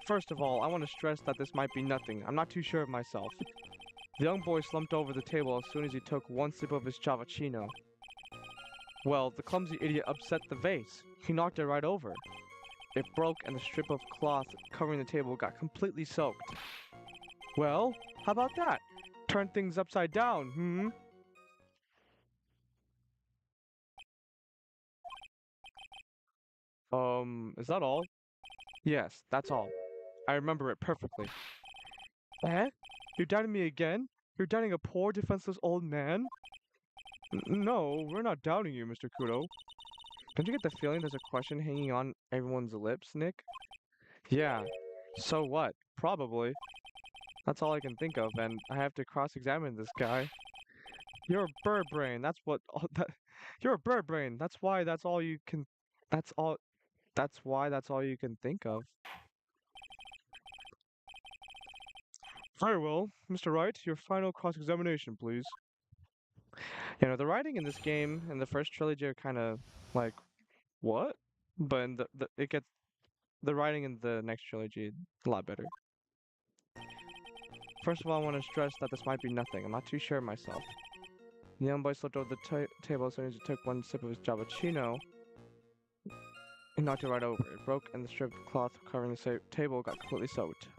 First of all, I want to stress that this might be nothing. I'm not too sure of myself. The young boy slumped over the table as soon as he took one sip of his Javachino. Well, the clumsy idiot upset the vase. He knocked it right over. It broke and the strip of cloth covering the table got completely soaked. Well, how about that? Turn things upside down, hmm? Is that all? Yes, that's all. I remember it perfectly. Eh? You're doubting me again? You're doubting a poor, defenseless old man? No, we're not doubting you, Mr. Kudo. Don't you get the feeling there's a question hanging on everyone's lips, Nick? Yeah. So what? Probably. That's all I can think of, and I have to cross-examine this guy. You're a bird brain. That's what. You're a bird brain. That's why. That's all you can. That's all. That's why. That's all you can think of. Very well, Mr. Wright. Your final cross-examination, please. You know, the writing in this game in the first trilogy are kind of like, what? But in the writing in the next trilogy a lot better. First of all, I want to stress that this might be nothing. I'm not too sure myself. The young boy slipped over the table as soon as he took one sip of his Javachino. He knocked it right over. It broke and the strip of cloth covering the table got completely soaked.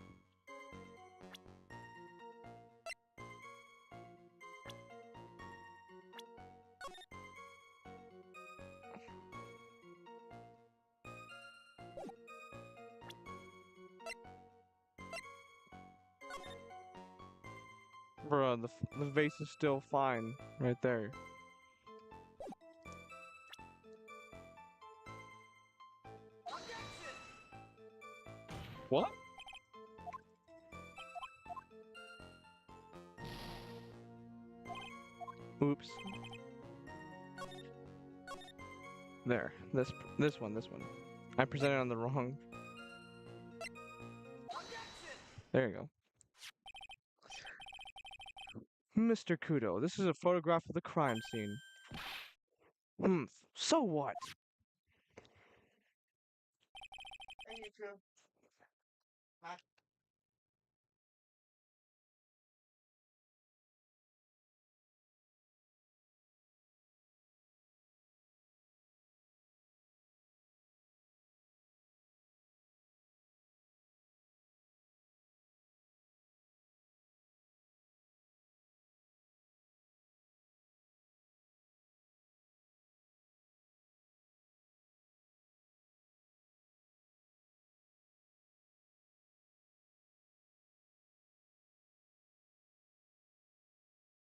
Bruh, the vase is still fine right there. What? Oops. There. This one. I presented on the wrong. There you go. Mr. Kudo, this is a photograph of the crime scene. So what?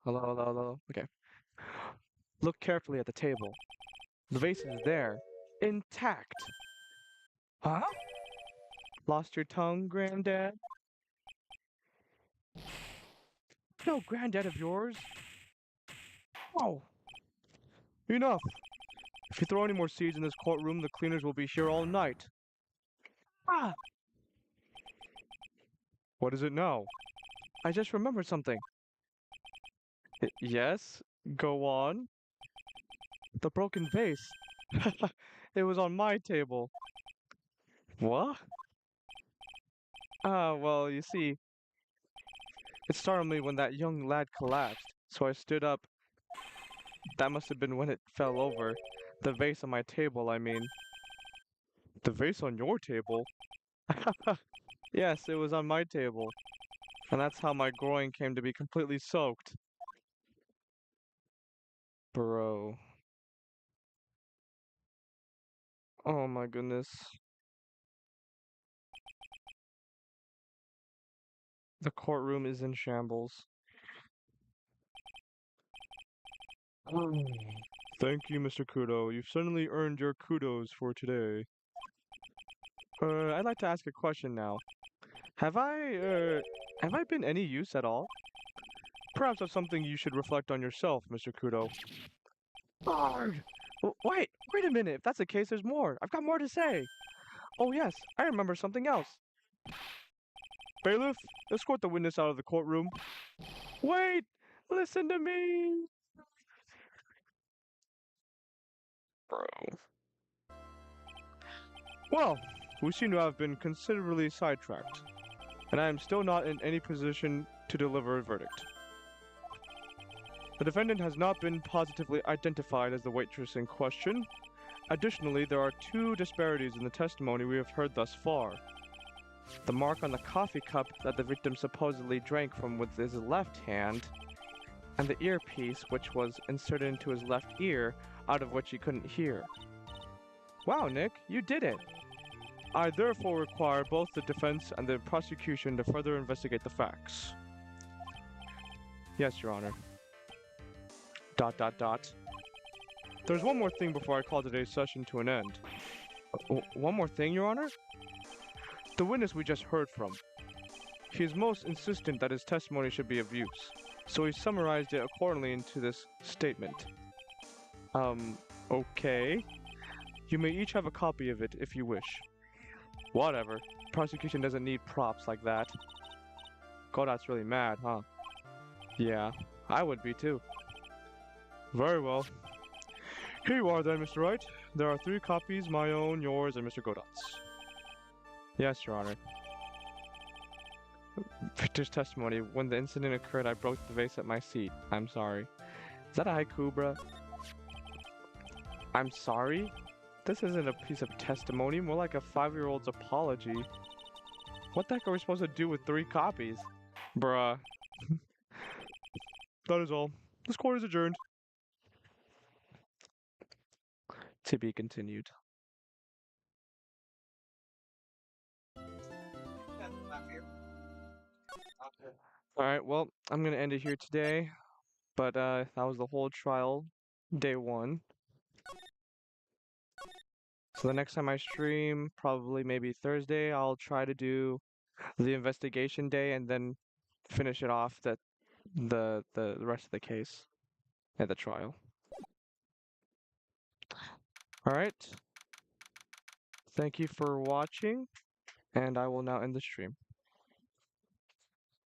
Hello. Okay. Look carefully at the table. The vase is there, intact. Huh? Lost your tongue, Granddad? No granddad of yours? Oh, enough. If you throw any more seeds in this courtroom, the cleaners will be here all night. Ah! What is it now? I just remembered something. Yes? Go on. The broken vase. It was on my table. What? Ah, well, you see, it startled me when that young lad collapsed, so I stood up. That must have been when it fell over. The vase on my table, I mean. The vase on your table? Yes, it was on my table. And that's how my groin came to be completely soaked. Bro. Oh my goodness. The courtroom is in shambles. Thank you, Mr. Kudo. You've certainly earned your kudos for today. I'd like to ask a question now. Have I been any use at all? Perhaps that's something you should reflect on yourself, Mr. Kudo. Arg! Wait a minute. If that's the case, there's more. I've got more to say. Oh yes, I remember something else. Bailiff, escort the witness out of the courtroom. Wait! Listen to me! Bro. Well, we seem to have been considerably sidetracked, and I am still not in any position to deliver a verdict. The defendant has not been positively identified as the waitress in question. Additionally, there are two disparities in the testimony we have heard thus far. The mark on the coffee cup that the victim supposedly drank from with his left hand, and the earpiece which was inserted into his left ear, out of which he couldn't hear. Wow, Nick, you did it! I therefore require both the defense and the prosecution to further investigate the facts. Yes, Your Honor. ... There's one more thing before I call today's session to an end. One more thing, Your Honor? The witness we just heard from. He is most insistent that his testimony should be of use, so he summarized it accordingly into this statement. Okay. You may each have a copy of it if you wish. Whatever. Prosecution doesn't need props like that. Godot's really mad, huh? Yeah, I would be too. Very well. Here you are then, Mr. Wright. There are 3 copies, my own, yours, and Mr. Godot's. Yes, Your Honor. Victor's testimony. When the incident occurred, I broke the vase at my seat. I'm sorry. Is that a haiku, bruh? I'm sorry? This isn't a piece of testimony, more like a 5-year-old's apology. What the heck are we supposed to do with 3 copies? Bruh. That is all. This court is adjourned. To be continued. Alright, well, I'm gonna end it here today. But that was the whole trial, day 1. So the next time I stream, probably maybe Thursday, I'll try to do the investigation day and then finish it off the rest of the case at the trial. Alright. Thank you for watching, and I will now end the stream.